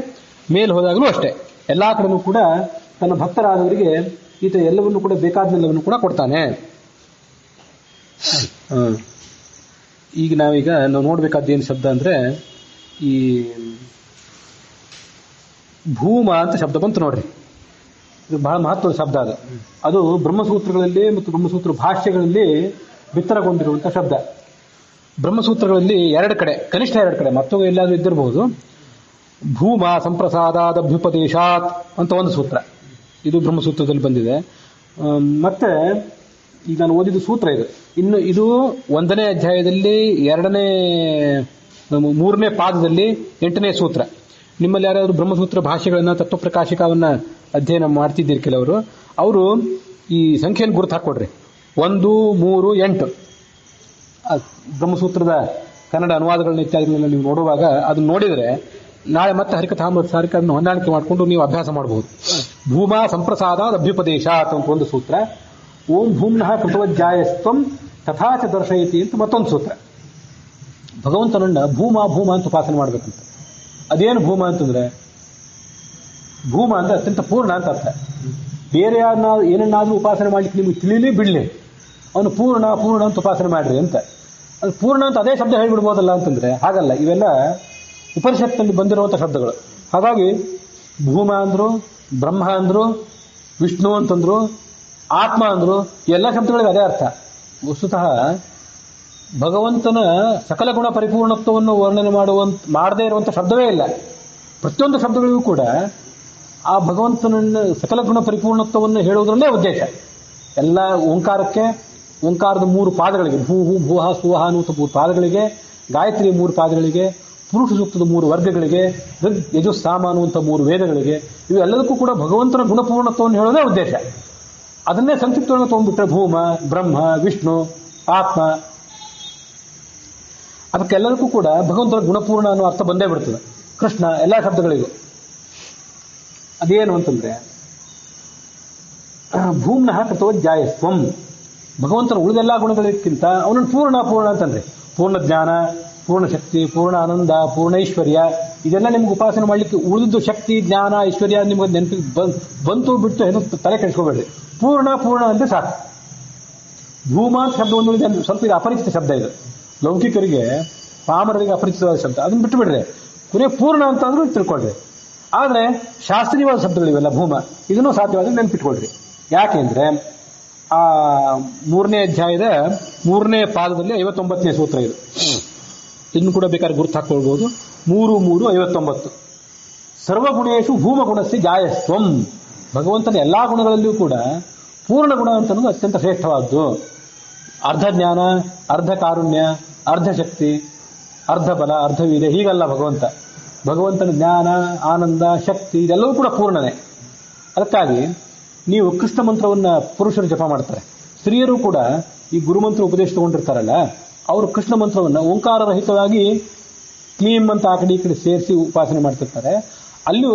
S1: ಮೇಲ್ ಹೋದಾಗಲೂ ಅಷ್ಟೇ, ಎಲ್ಲಾ ಕಡೆನೂ ಕೂಡ ತನ್ನ ಭಕ್ತರಾದವರಿಗೆ ಈತ ಎಲ್ಲವನ್ನು ಕೂಡ ಬೇಕಾದೆಲ್ಲವನ್ನು ಕೂಡ ಕೊಡ್ತಾನೆ. ಈಗ ನಾವು ನೋಡ್ಬೇಕಾದ್ದೇನು ಶಬ್ದ ಅಂದ್ರೆ, ಈ ಭೂಮ ಅಂತ ಶಬ್ದ ಬಂತು ನೋಡ್ರಿ. ಇದು ಬಹಳ ಮಹತ್ವದ ಶಬ್ದ. ಅದು ಬ್ರಹ್ಮಸೂತ್ರಗಳಲ್ಲಿ ಮತ್ತು ಬ್ರಹ್ಮಸೂತ್ರ ಭಾಷ್ಯಗಳಲ್ಲಿ ಬಿತ್ತರಗೊಂಡಿರುವಂತಹ ಶಬ್ದ. ಬ್ರಹ್ಮಸೂತ್ರಗಳಲ್ಲಿ ಕನಿಷ್ಠ ಎರಡು ಕಡೆ, ಮತ್ತೊಂದು ಎಲ್ಲಾದ್ರೂ ಇದ್ದಿರಬಹುದು, ಭೂಮ ಸಂಪ್ರಸಾದಾದಭ್ಯುಪದೇಶಾತ್ ಅಂತ ಒಂದು ಸೂತ್ರ, ಇದು ಬ್ರಹ್ಮಸೂತ್ರದಲ್ಲಿ ಬಂದಿದೆ. ಮತ್ತೆ ಈಗ ನಾನು ಓದಿದ ಸೂತ್ರ ಇದು. ಇನ್ನು ಇದು 1ನೇ ಅಧ್ಯಾಯದಲ್ಲಿ 3ನೇ ಪಾದದಲ್ಲಿ 8ನೇ ಸೂತ್ರ. ನಿಮ್ಮಲ್ಲಿ ಯಾರಾದರೂ ಬ್ರಹ್ಮಸೂತ್ರ ಭಾಷೆಗಳನ್ನ, ತತ್ವಪ್ರಕಾಶಿಕವನ್ನ ಅಧ್ಯಯನ ಮಾಡ್ತಿದ್ದೀರಿ ಕೆಲವರು, ಅವರು ಈ ಸಂಖ್ಯೆಯನ್ನು ಗುರುತು ಹಾಕೊಡ್ರಿ. 1, 3, 8 ಬ್ರಹ್ಮಸೂತ್ರದ ಕನ್ನಡ ಅನುವಾದಗಳನ್ನ ಇತ್ಯಾದಿಗಳನ್ನ ನೀವು ನೋಡುವಾಗ ಅದನ್ನ ನೋಡಿದರೆ ನಾಳೆ ಮತ್ತೆ ಹರಿಕಥಾಮೃತ ಸಾರಿಕ ಅದನ್ನು ಹೊಂದಾಣಿಕೆ ಮಾಡಿಕೊಂಡು ನೀವು ಅಭ್ಯಾಸ ಮಾಡಬಹುದು. ಭೂಮಾ ಸಂಪ್ರಸಾದಾದ ಅಭ್ಯುಪದೇಶ ಅಂತ ಒಂದು ಸೂತ್ರ. ಓಂ ಭೂಮ್ನಃ ಕೃತವಜ್ಜಾಯಸ್ತ್ವಂ ತಥಾಚ ದರ್ಶಯತಿ ಅಂತ ಮತ್ತೊಂದು ಸೂತ್ರ. ಭಗವಂತನನ್ನ ಭೂಮ ಅಂತ ಉಪಾಸನೆ ಮಾಡ್ಬೇಕಂತ. ಅದೇನು ಭೂಮ ಅಂತಂದ್ರೆ, ಭೂಮ ಅಂದ್ರೆ ಅತ್ಯಂತ ಪೂರ್ಣ ಅಂತ ಅರ್ಥ. ಬೇರೆ ಏನನ್ನಾದ್ರೂ ಉಪಾಸನೆ ಮಾಡ್ಲಿಕ್ಕೆ ನಿಮ್ಗೆ ತಿಳಿಲಿ ಬಿಡ್ಲಿ, ಅವನು ಪೂರ್ಣ ಅಂತ ಉಪಾಸನೆ ಮಾಡ್ರಿ ಅಂತ. ಅದು ಪೂರ್ಣ ಅಂತ ಅದೇ ಶಬ್ದ ಹೇಳ್ಬಿಡ್ಬೋದಲ್ಲ ಅಂತಂದ್ರೆ ಹಾಗಲ್ಲ. ಇವೆಲ್ಲ ಉಪನಿಷತ್ತಿನಲ್ಲಿ ಬಂದಿರುವಂತ ಶಬ್ದಗಳು. ಹಾಗಾಗಿ ಭೂಮ ಅಂದ್ರು, ಬ್ರಹ್ಮ ಅಂದ್ರು, ವಿಷ್ಣು ಅಂತಂದ್ರು, ಆತ್ಮ ಅಂದ್ರು, ಎಲ್ಲ ಶಬ್ದಗಳಿಗೆ ಅದೇ ಅರ್ಥ. ವಸ್ತುತಃ ಭಗವಂತನ ಸಕಲ ಗುಣ ಪರಿಪೂರ್ಣತ್ವವನ್ನು ವರ್ಣನೆ ಮಾಡದೇ ಇರುವಂತಹ ಶಬ್ದವೇ ಇಲ್ಲ. ಪ್ರತಿಯೊಂದು ಶಬ್ದಗಳಿಗೂ ಕೂಡ ಆ ಭಗವಂತನನ್ನು ಸಕಲ ಗುಣ ಪರಿಪೂರ್ಣತ್ವವನ್ನು ಹೇಳುವುದರಲ್ಲೇ ಉದ್ದೇಶ. ಎಲ್ಲ ಓಂಕಾರದ 3 ಪಾದಗಳಿಗೆ, ಭೂ ಭೂಹ ಸುವಹ ಅನ್ನುವಂಥ 3 ಪಾದಗಳಿಗೆ, ಗಾಯತ್ರಿಯ 3 ಪಾದಗಳಿಗೆ, ಪುರುಷ ಸೂಕ್ತದ 3 ವರ್ಗಗಳಿಗೆ, ಯಜುಸ್ ಸಾಮ ಅನ್ನುವಂಥ 3 ವೇದಗಳಿಗೆ, ಇವೆಲ್ಲದಕ್ಕೂ ಕೂಡ ಭಗವಂತನ ಗುಣಪೂರ್ಣತ್ವವನ್ನು ಹೇಳೋದೇ ಉದ್ದೇಶ. ಅದನ್ನೇ ಸಂಕ್ಷಿಪ್ತವಾಗಿ ತಗೊಂಡ್ಬಿಟ್ರೆ ಭೂಮ, ಬ್ರಹ್ಮ, ವಿಷ್ಣು, ಆತ್ಮ, ಅದಕ್ಕೆಲ್ಲದಕ್ಕೂ ಕೂಡ ಭಗವಂತನ ಗುಣಪೂರ್ಣ ಅನ್ನೋ ಅರ್ಥ ಬಂದೇ ಬಿಡ್ತದೆ. ಕೃಷ್ಣ, ಎಲ್ಲ ಶಬ್ದಗಳಿಗೂ ಅದೇನು ಅಂತಂದ್ರೆ, ಭೂಮ್ನಃ ಕೃತವಜ್ಜಾಯಸ್ತ್ವಂ, ಭಗವಂತನ ಉಳಿದೆಲ್ಲಾ ಗುಣಗಳಿಗಿಂತ ಅವನನ್ನು ಪೂರ್ಣ ಅಂತಂದ್ರೆ, ಪೂರ್ಣ ಜ್ಞಾನ, ಪೂರ್ಣ ಶಕ್ತಿ, ಪೂರ್ಣ ಆನಂದ, ಪೂರ್ಣ ಐಶ್ವರ್ಯ, ಇದೆಲ್ಲ ನಿಮ್ಗೆ ಉಪಾಸನೆ ಮಾಡ್ಲಿಕ್ಕೆ ಉಳಿದು ಶಕ್ತಿ, ಜ್ಞಾನ, ಐಶ್ವರ್ಯ ನಿಮ್ಗೆ ನೆನಪಿಗೆ ಬಂತು ಬಿಟ್ಟು ಏನು ತಲೆ ಕೆಡಿಸ್ಕೋಬೇಡ್ರಿ. ಪೂರ್ಣ ಅಂದ್ರೆ ಸಾಕು. ಭೂಮ ಅಂತ ಶಬ್ದ ಒಂದು ಸ್ವಲ್ಪ ಇದು ಅಪರಿಚಿತ ಶಬ್ದ. ಇದು ಲೌಕಿಕರಿಗೆ, ಪಾಮರರಿಗೆ ಅಪರಿಚಿತವಾದ ಶಬ್ದ. ಅದನ್ನ ಬಿಟ್ಟು ಬಿಡ್ರಿ. ಕೊನೆ ಪೂರ್ಣ ಅಂತ ಅಂದ್ರೂ ತಿಳ್ಕೊಳ್ರಿ. ಆದ್ರೆ ಶಾಸ್ತ್ರೀಯವಾದ ಶಬ್ದಗಳು ಇವೆಲ್ಲ. ಭೂಮ ಇದನ್ನು ಸಾಧ್ಯವಾದ್ರೆ ನೆನ್ಪಿಟ್ಕೊಳ್ರಿ. ಯಾಕೆಂದ್ರೆ ಆ 3ನೇ ಅಧ್ಯಾಯದ 3ನೇ ಪಾದದಲ್ಲಿ 59ನೇ ಸೂತ್ರ ಇದು. ಇದನ್ನು ಕೂಡ ಬೇಕಾದ್ರೆ ಗುರುತು ಹಾಕೊಳ್ಬಹುದು. 3:3:59. ಸರ್ವಗುಣೇಶು ಭೂಮ ಗುಣಸ್ಯ ಜಾಯಸ್ತ್ವಂ, ಭಗವಂತನ ಎಲ್ಲಾ ಗುಣಗಳಲ್ಲಿಯೂ ಕೂಡ ಪೂರ್ಣ ಗುಣ ಅಂತ ಅನ್ನೋದು ಅತ್ಯಂತ ಶ್ರೇಷ್ಠವಾದ್ದು. ಅರ್ಧ ಜ್ಞಾನ, ಅರ್ಧ ಕಾರುಣ್ಯ, ಅರ್ಧ ಶಕ್ತಿ, ಅರ್ಧ ಬಲ, ಅರ್ಧ ವೀರ್ಯ, ಹೀಗಲ್ಲ ಭಗವಂತನ ಜ್ಞಾನ, ಆನಂದ, ಶಕ್ತಿ ಇದೆಲ್ಲವೂ ಕೂಡ ಪೂರ್ಣನೇ. ಅದಕ್ಕಾಗಿ ನೀವು ಕೃಷ್ಣ ಮಂತ್ರವನ್ನ ಪುರುಷರು ಜಪ ಮಾಡ್ತಾರೆ. ಸ್ತ್ರೀಯರು ಕೂಡ ಈ ಗುರುಮಂತ್ರ ಉಪದೇಶ ತಗೊಂಡಿರ್ತಾರಲ್ಲ, ಅವರು ಕೃಷ್ಣ ಮಂತ್ರವನ್ನ ಓಂಕಾರ ರಹಿತವಾಗಿ ಕ್ಲೀಂ ಅಂತ ಆ ಕಡೆ ಈ ಕಡೆ ಸೇರಿಸಿ ಉಪಾಸನೆ ಮಾಡ್ತಿರ್ತಾರೆ. ಅಲ್ಲೂ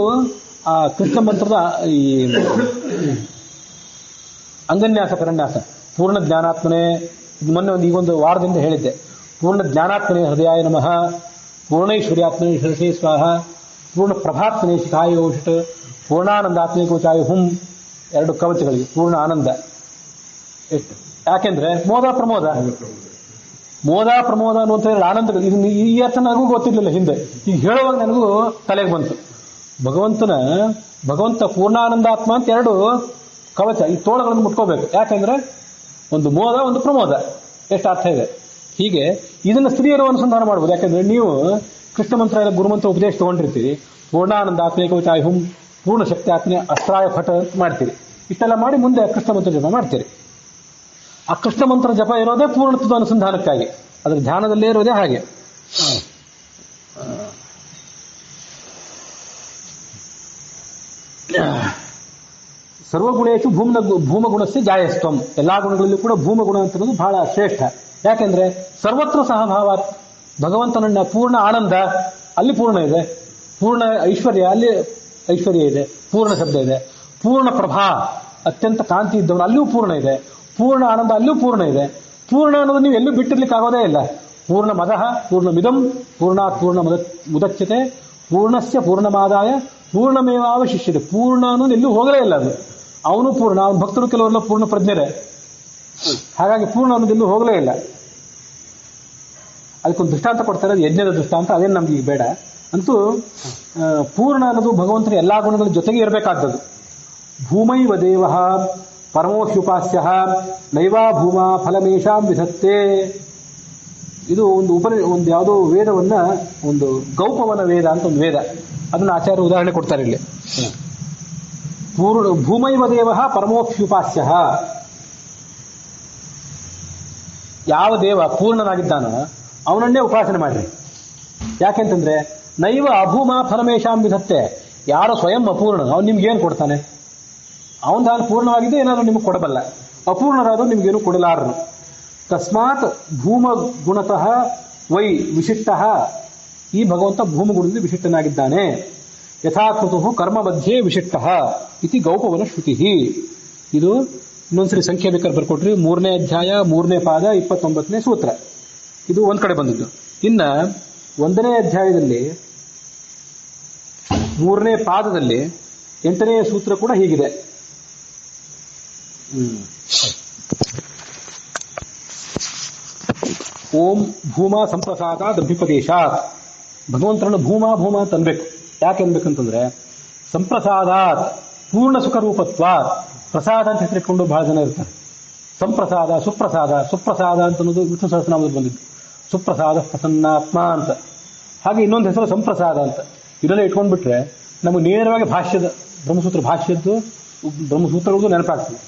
S1: ಆ ಕೃಷ್ಣ ಮಂತ್ರದ ಈ ಅಂಗನ್ಯಾಸ, ಕರನ್ಯಾಸ, ಪೂರ್ಣ ಜ್ಞಾನಾತ್ಮನೆ, ಮೊನ್ನೆ ಈಗೊಂದು ವಾರದಿಂದ ಹೇಳಿದ್ದೆ. ಪೂರ್ಣ ಜ್ಞಾನಾತ್ಮನೆ ಹೃದಯಾಯ ನಮಃ, ಪೂರ್ಣೈಶ್ವರ್ಯಾತ್ಮನೆ ಶಿರಸೇ ಸ್ವಾಹ, ಪೂರ್ಣ ಪ್ರಭಾತ್ಮನೆ ಶಿಖಾಯೋಷಟ್, ಪೂರ್ಣಾನಂದಾತ್ಮನೆ ಗೋಚಾಯು ಹುಂ. 2 ಕವಚಗಳಿಗೆ ಪೂರ್ಣ ಆನಂದ. ಎಷ್ಟು? ಯಾಕೆಂದ್ರೆ ಮೋದ ಪ್ರಮೋದ ಅನ್ನುವಂಥ 2 ಆನಂದಗಳು. ಇದು ಈ ಅರ್ಥ ನನಗೂ ಗೊತ್ತಿರ್ಲಿಲ್ಲ ಹಿಂದೆ. ಈಗ ಹೇಳುವಾಗ ನನಗೂ ತಲೆಗೆ ಬಂತು. ಭಗವಂತ ಪೂರ್ಣಾನಂದಾತ್ಮ ಅಂತ 2 ಕವಚ, ಈ ತೋಳಗಳನ್ನು ಮುಟ್ಕೋಬೇಕು. ಯಾಕೆಂದ್ರೆ ಒಂದು ಮೋದ, ಒಂದು ಪ್ರಮೋದ. ಎಷ್ಟು ಅರ್ಥ ಇದೆ. ಹೀಗೆ ಇದನ್ನ ಸ್ತ್ರೀಯರು ಅನುಸಂಧಾನ ಮಾಡಬಹುದು. ಯಾಕಂದ್ರೆ ನೀವು ಕೃಷ್ಣ ಮಂತ್ರ ಎಲ್ಲ ಗುರುಮಂತ್ರ ಉಪದೇಶ ತಗೊಂಡಿರ್ತೀರಿ. ಪೂರ್ಣಾನಂದ ಆತ್ಮೇ ಕವಚಾಯ ಹುಂ, ಪೂರ್ಣ ಶಕ್ತಿ ಆತ್ಮೆ ಅಸ್ತ್ರಾಯ ಫಟ ಅಂತ ಮಾಡ್ತೀರಿ. ಇಷ್ಟೆಲ್ಲ ಮಾಡಿ ಮುಂದೆ ಕೃಷ್ಣ ಮಂತ್ರ ಜಪ ಮಾಡ್ತೀರಿ. ಆ ಕೃಷ್ಣ ಮಂತ್ರ ಜಪ ಇರೋದೇ ಪೂರ್ಣತ್ವದ ಅನುಸಂಧಾನಕ್ಕಾಗಿ, ಅದರ ಧ್ಯಾನದಲ್ಲೇ ಇರೋದೇ ಹಾಗೆ. ಸರ್ವಗುಣೇಶು ಭೂಮಗುಣಸ್ಯ ಜಾಯಸ್ತ್ವಂ, ಎಲ್ಲಾ ಗುಣಗಳಲ್ಲೂ ಕೂಡ ಭೂಮಗುಣ ಅಂತನ್ನೋದು ಬಹಳ ಶ್ರೇಷ್ಠ. ಯಾಕೆಂದ್ರೆ ಸರ್ವತ್ರ ಸಹಭಾವ, ಭಗವಂತನನ್ನ ಪೂರ್ಣ ಆನಂದ ಅಲ್ಲಿ ಪೂರ್ಣ ಇದೆ, ಪೂರ್ಣ ಐಶ್ವರ್ಯ ಅಲ್ಲಿ ಐಶ್ವರ್ಯ ಇದೆ, ಪೂರ್ಣ ಶಬ್ದ ಇದೆ, ಪೂರ್ಣ ಪ್ರಭಾ ಅತ್ಯಂತ ಕಾಂತಿ ಇದ್ದವನು ಅಲ್ಲಿಯೂ ಪೂರ್ಣ ಇದೆ, ಪೂರ್ಣ ಆನಂದ ಅಲ್ಲಿಯೂ ಪೂರ್ಣ ಇದೆ. ಪೂರ್ಣ ಅನ್ನೋದು ನೀವು ಎಲ್ಲೂ ಬಿಟ್ಟಿರ್ಲಿಕ್ಕೆ ಆಗೋದೇ ಇಲ್ಲ. ಪೂರ್ಣ ಮದಃ ಪೂರ್ಣ ಮಿದಂ ಪೂರ್ಣಾತ್ ಪೂರ್ಣ ಮುದಚ್ಯತೆ ಪೂರ್ಣಸ್ಯ ಪೂರ್ಣಮಾದಾಯ ಪೂರ್ಣಮೇವಾವಶಿಷ್ಯತೆ. ಪೂರ್ಣ ಅನ್ನೋದು ಎಲ್ಲೂ ಹೋಗಲೇ ಇಲ್ಲ. ಅದು ಅವನು ಪೂರ್ಣ, ಅವನ ಭಕ್ತರು ಕೆಲವರೆಲ್ಲ ಪೂರ್ಣ ಪ್ರಜ್ಞರೇ, ಹಾಗಾಗಿ ಪೂರ್ಣ ಅನ್ನೋದು ಎಲ್ಲೂ ಹೋಗಲೇ ಇಲ್ಲ. ಅದಕ್ಕೊಂದು ದೃಷ್ಟಾಂತ ಕೊಡ್ತಾರೆ, ಅದು ಯಜ್ಞದ ದೃಷ್ಟಾಂತ, ಅದೇನು ನಮ್ಗೆ ಈಗ ಬೇಡ. ಅಂತೂ ಪೂರ್ಣ ಅನ್ನೋದು ಭಗವಂತನ ಎಲ್ಲಾ ಗುಣಗಳ ಜೊತೆಗೆ ಇರಬೇಕಾದದ್ದು. ಭೂಮೈವ ದೇವ ಪರಮೋಹ್ಯುಪಾಸ್ಯ ನೈವಾ ಭೂಮಾ ಫಲಮೇಶಾಂ ವಿಧತ್ತೆ. ಇದು ಒಂದು ಯಾವುದೋ ವೇದವನ್ನ, ಒಂದು ಗೌಪವನ ವೇದ ಅಂತ ಒಂದು ವೇದ, ಅದನ್ನ ಆಚಾರ್ಯ ಉದಾಹರಣೆ ಕೊಡ್ತಾರೆ ಇಲ್ಲಿ. ಭೂಮೈವ ದೇವ ಪರಮೋಹ್ಯುಪಾಸ್ಯ, ಯಾವ ದೇವ ಪೂರ್ಣನಾಗಿದ್ದಾನೋ ಅವನನ್ನೇ ಉಪಾಸನೆ ಮಾಡ್ರಿ. ಯಾಕೆಂತಂದ್ರೆ ನೈವ ಅಭೂಮ ಫಲಮೇಶಾಂ ವಿಧತ್ತೆ, ಯಾರೋ ಸ್ವಯಂ ಅಪೂರ್ಣ ಅವನು ನಿಮ್ಗೇನು ಕೊಡ್ತಾನೆ? ಅವನು ತಾನು ಪೂರ್ಣವಾಗಿದೆ ಏನಾದರೂ ನಿಮಗೆ ಕೊಡಬಲ್ಲ, ಅಪೂರ್ಣರಾದರೂ ನಿಮ್ಗೇನು ಕೊಡಲಾರನು. ತಸ್ಮಾತ್ ಭೂಮ ಗುಣತಃ ವೈ ವಿಶಿಷ್ಟ, ಈ ಭಗವಂತ ಭೂಮಗುಣದಲ್ಲಿ ವಿಶಿಷ್ಟನಾಗಿದ್ದಾನೆ. ಯಥಾಕೃತು ಕರ್ಮ ಮಧ್ಯೆ ವಿಶಿಷ್ಟ ಇತಿ ಗೌಪವನ ಶ್ರುತಿ. ಇದು ಇನ್ನೊಂದ್ಸರಿ ಸಂಖ್ಯೆ ಬೇಕಾದ್ರೆ ಬರ್ಕೊಟ್ರಿ. 3ನೇ ಅಧ್ಯಾಯ 3ನೇ ಪಾದ 29ನೇ ಸೂತ್ರ. ಇದು ಒಂದ್ ಕಡೆ ಬಂದಿದ್ದು. ಇನ್ನ 1ನೇ ಅಧ್ಯಾಯದಲ್ಲಿ 3ನೇ ಪಾದದಲ್ಲಿ 8ನೇ ಸೂತ್ರ ಕೂಡ ಹೀಗಿದೆ. ಓಂ ಭೂಮಾ ಸಂಪ್ರಸಾದ ಅಭ್ಯುಪದೇಶಾತ್. ಭಗವಂತರನ್ನು ಭೂಮಾ ಭೂಮಾ ಅಂತ ಅನ್ಬೇಕು. ಯಾಕೆ ಅನ್ಬೇಕಂತಂದ್ರೆ ಸಂಪ್ರಸಾದಾತ್ ಪೂರ್ಣ ಸುಖ ರೂಪತ್ವ. ಪ್ರಸಾದ ಅಂತ ಹೆಸರಿಕೊಂಡು ಬಹಳ ಜನ ಇರ್ತಾರೆ. ಸಂಪ್ರಸಾದ, ಸುಪ್ರಸಾದ. ಸುಪ್ರಸಾದ ಅಂತ ಅನ್ನೋದು ವಿಷ್ಣು ಸಹಸ್ರನಾಮದಲ್ಲಿ ಬಂದಿದ್ದು. ಸುಪ್ರಸಾದ ಪ್ರಸನ್ನಾತ್ಮ ಅಂತ. ಹಾಗೆ ಇನ್ನೊಂದು ಹೆಸರು ಸಂಪ್ರಸಾದ ಅಂತ. ಇದೆಲ್ಲ ಇಟ್ಕೊಂಡ್ಬಿಟ್ರೆ ನಮಗೆ ನೇರವಾಗಿ ಭಾಷ್ಯದ ಬ್ರಹ್ಮಸೂತ್ರ ಭಾಷ್ಯದ್ದು ಬ್ರಹ್ಮಸೂತ್ರಗಳದ್ದು ನೆನಪಾಗ್ತದೆ.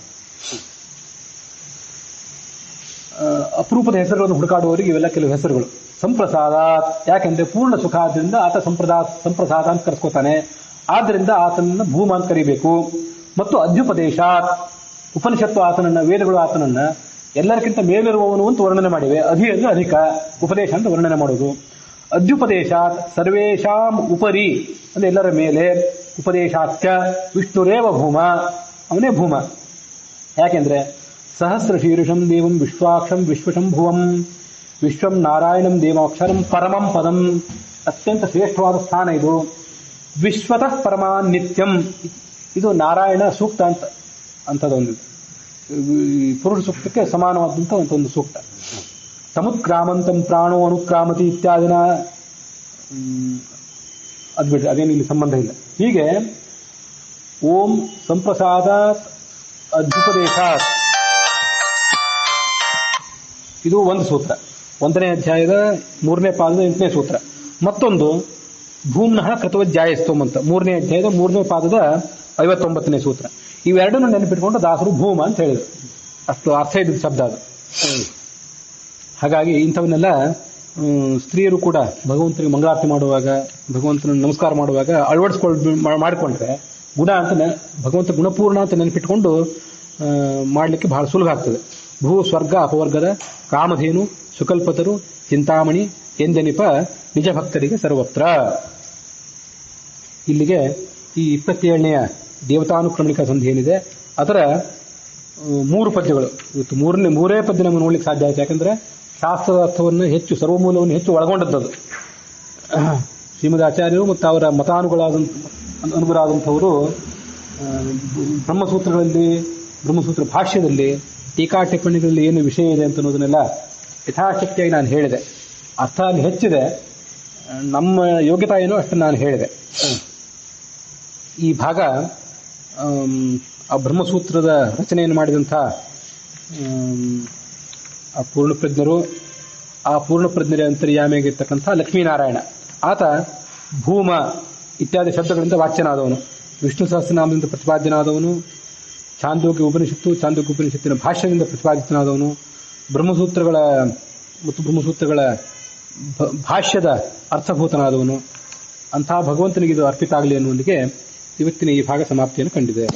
S1: ಅಪರೂಪದ ಹೆಸರುಗಳನ್ನು ಹುಡುಕಾಡುವವರಿಗೆ ಇವೆಲ್ಲ ಕೆಲವು ಹೆಸರುಗಳು. ಸಂಪ್ರಸಾದ ಯಾಕೆಂದ್ರೆ ಪೂರ್ಣ ಸುಖ ಆದ್ರಿಂದ ಆತ ಸಂಪ್ರಸಾದ ಅಂತ ಕರೆಸ್ಕೋತಾನೆ. ಆದ್ರಿಂದ ಆತನನ್ನ ಭೂಮ ಅಂತ ಕರಿಬೇಕು. ಮತ್ತು ಅಧ್ಯುಪದೇಶಾತ್, ಉಪನಿಷತ್ತು ಆತನನ್ನ, ವೇದಗಳು ಆತನನ್ನ ಎಲ್ಲರಿಗಿಂತ ಮೇಲಿರುವವನು ಅಂತ ವರ್ಣನೆ ಮಾಡಿವೆ. ಅಧಿ ಅಂದ್ರೆ ಅಧಿಕ, ಉಪದೇಶ ಅಂತ ವರ್ಣನೆ ಮಾಡೋದು. ಅಧ್ಯುಪದೇಶಾತ್ ಸರ್ವೇಶಾಂ ಉಪರಿ ಅಂದ್ರೆ ಎಲ್ಲರ ಮೇಲೆ, ಉಪದೇಶಾತ್ಯ ವಿಷ್ಣುರೇವ ಭೂಮ, ಅವನೇ ಭೂಮ. ಯಾಕೆಂದ್ರೆ ಸಹಸ್ರ ಶೀರ್ಷಂ ದೇವಂ ವಿಶ್ವಾಕ್ಷಂ ವಿಶ್ವಶಂಭುವಂ ವಿಶ್ವಂ ನಾರಾಯಣಂ ದೇವಾಕ್ಷರಂ ಪರಮಂ ಪದಂ. ಅತ್ಯಂತ ಶ್ರೇಷ್ಠವಾದ ಸ್ಥಾನ ಇದು. ವಿಶ್ವತಃ ಪರಮಾನ್ ನಿತ್ಯಂ, ಇದು ನಾರಾಯಣ ಸೂಕ್ತ ಅಂತದೊಂದು ಪುರುಷ ಸೂಕ್ತಕ್ಕೆ ಸಮಾನವಾದಂತ ಒಂದು ಸೂಕ್ತ. ತಮುತ್ಕ್ರಾಮಂತಂ ಪ್ರಾಣೋ ಅನುಕ್ರಾಮತಿ ಇತ್ಯಾದಿನ ಅದ್ಬಿಟ್ರೆ ಅದೇನು ಇಲ್ಲಿ ಸಂಬಂಧ ಇಲ್ಲ. ಹೀಗೆ ಓಂ ಸಂಪ್ರಸಾದ ಅಧ್ಯುಪದೇಶಾತ್, ಇದು ಒಂದು ಸೂತ್ರ. 1ನೇ ಅಧ್ಯಾಯದ 3ನೇ ಪಾದದ 8ನೇ ಸೂತ್ರ. ಮತ್ತೊಂದು ಭೂಮ್ನಃ ಕೃತವಜ್ಜಾಯಸ್ತೋಮ್ ಅಂತ 3ನೇ ಅಧ್ಯಾಯದ 3ನೇ ಪಾದದ 59ನೇ ಸೂತ್ರ. ಇವೆರಡನ್ನು ನೆನಪಿಟ್ಕೊಂಡು ದಾಸರು ಭೂಮ ಅಂತ ಹೇಳಿದರು. ಅಷ್ಟು ಅರ್ಥ ಇದ್ದ ಶಬ್ದ ಅದು. ಹಾಗಾಗಿ ಇಂಥವನ್ನೆಲ್ಲ ಸ್ತ್ರೀಯರು ಕೂಡ ಭಗವಂತನಿಗೆ ಮಂಗಳಾರತಿ ಮಾಡುವಾಗ, ಭಗವಂತನ ನಮಸ್ಕಾರ ಮಾಡುವಾಗ ಮಾಡಿಕೊಂಡ್ರೆ ಗುಣ ಅಂತ ಭಗವಂತ ಗುಣಪೂರ್ಣ ಅಂತ ನೆನಪಿಟ್ಕೊಂಡು ಮಾಡಲಿಕ್ಕೆ ಬಹಳ ಸುಲಭ ಆಗ್ತದೆ. ಭೂ ಸ್ವರ್ಗ ಅಪವರ್ಗದ ಕಾಮಧೇನು ಸುಕಲ್ಪತರು ಚಿಂತಾಮಣಿ ಎಂದೆನಿಪ ನಿಜ ಭಕ್ತರಿಗೆ ಸರ್ವತ್ರ. ಇಲ್ಲಿಗೆ ಈ 27ನೇಯ ದೇವತಾನುಕ್ರಮಣಿಕ ಸಂಧಿ ಏನಿದೆ ಅದರ 3 ಪದ್ಯಗಳು ಇವತ್ತು ಮೂರೇ ಪದ್ಯ ನಮಗೆ ನೋಡ್ಲಿಕ್ಕೆ ಸಾಧ್ಯ ಆಯ್ತು. ಯಾಕಂದ್ರೆ ಶಾಸ್ತ್ರದ ಅರ್ಥವನ್ನು ಹೆಚ್ಚು, ಸರ್ವಮೂಲವನ್ನು ಹೆಚ್ಚು ಒಳಗೊಂಡದ್ದು. ಶ್ರೀಮದ್ ಆಚಾರ್ಯರು ಮತ್ತು ಅವರ ಅನುಗುರಾದಂಥವರು ಬ್ರಹ್ಮಸೂತ್ರಗಳಲ್ಲಿ, ಬ್ರಹ್ಮಸೂತ್ರ ಭಾಷ್ಯದಲ್ಲಿ, ಟೀಕಾ ಟಿಪ್ಪಣಿಗಳಲ್ಲಿ ಏನು ವಿಷಯ ಇದೆ ಅಂತ ಅನ್ನೋದನ್ನೆಲ್ಲ ಯಥಾಶಕ್ತಿಯಾಗಿ ನಾನು ಹೇಳಿದೆ. ಅರ್ಥ ಅಲ್ಲಿ ಹೆಚ್ಚಿದೆ, ನಮ್ಮ ಯೋಗ್ಯತಾ ಏನೋ ಅಷ್ಟು ನಾನು ಹೇಳಿದೆ. ಈ ಭಾಗ ಆ ಬ್ರಹ್ಮಸೂತ್ರದ ರಚನೆಯನ್ನು ಮಾಡಿದಂಥ ಆ ಪೂರ್ಣಪ್ರಜ್ಞರು, ಆ ಪೂರ್ಣಪ್ರಜ್ಞರ ಅಂತರ್ಯಾಮಿಯಾಗಿರ್ತಕ್ಕಂಥ ಲಕ್ಷ್ಮೀನಾರಾಯಣ, ಆತ ಭೂಮ ಇತ್ಯಾದಿ ಶಬ್ದಗಳಿಂದ ವಾಚ್ಯನಾದವನು, ವಿಷ್ಣು ಸಹಸ್ರನಾಮದಿಂದ ಪ್ರತಿಪಾದ್ಯನಾದವನು, ಛಾಂದೋಗ್ಯ ಉಪನಿಷತ್ತಿನ ಭಾಷ್ಯದಿಂದ ಪ್ರತಿಪಾದಿತನಾದವನು, ಬ್ರಹ್ಮಸೂತ್ರಗಳ ಭಾಷ್ಯದ ಅರ್ಥಭೂತನಾದವನು. ಅಂತಹ ಭಗವಂತನಿಗೆ ಇದು ಅರ್ಪಿತ ಆಗಲಿ ಅನ್ನುವುದಕ್ಕೆ ಇವತ್ತಿನ ಈ ಭಾಗ ಸಮಾಪ್ತಿಯನ್ನು ಕಂಡಿದೆ.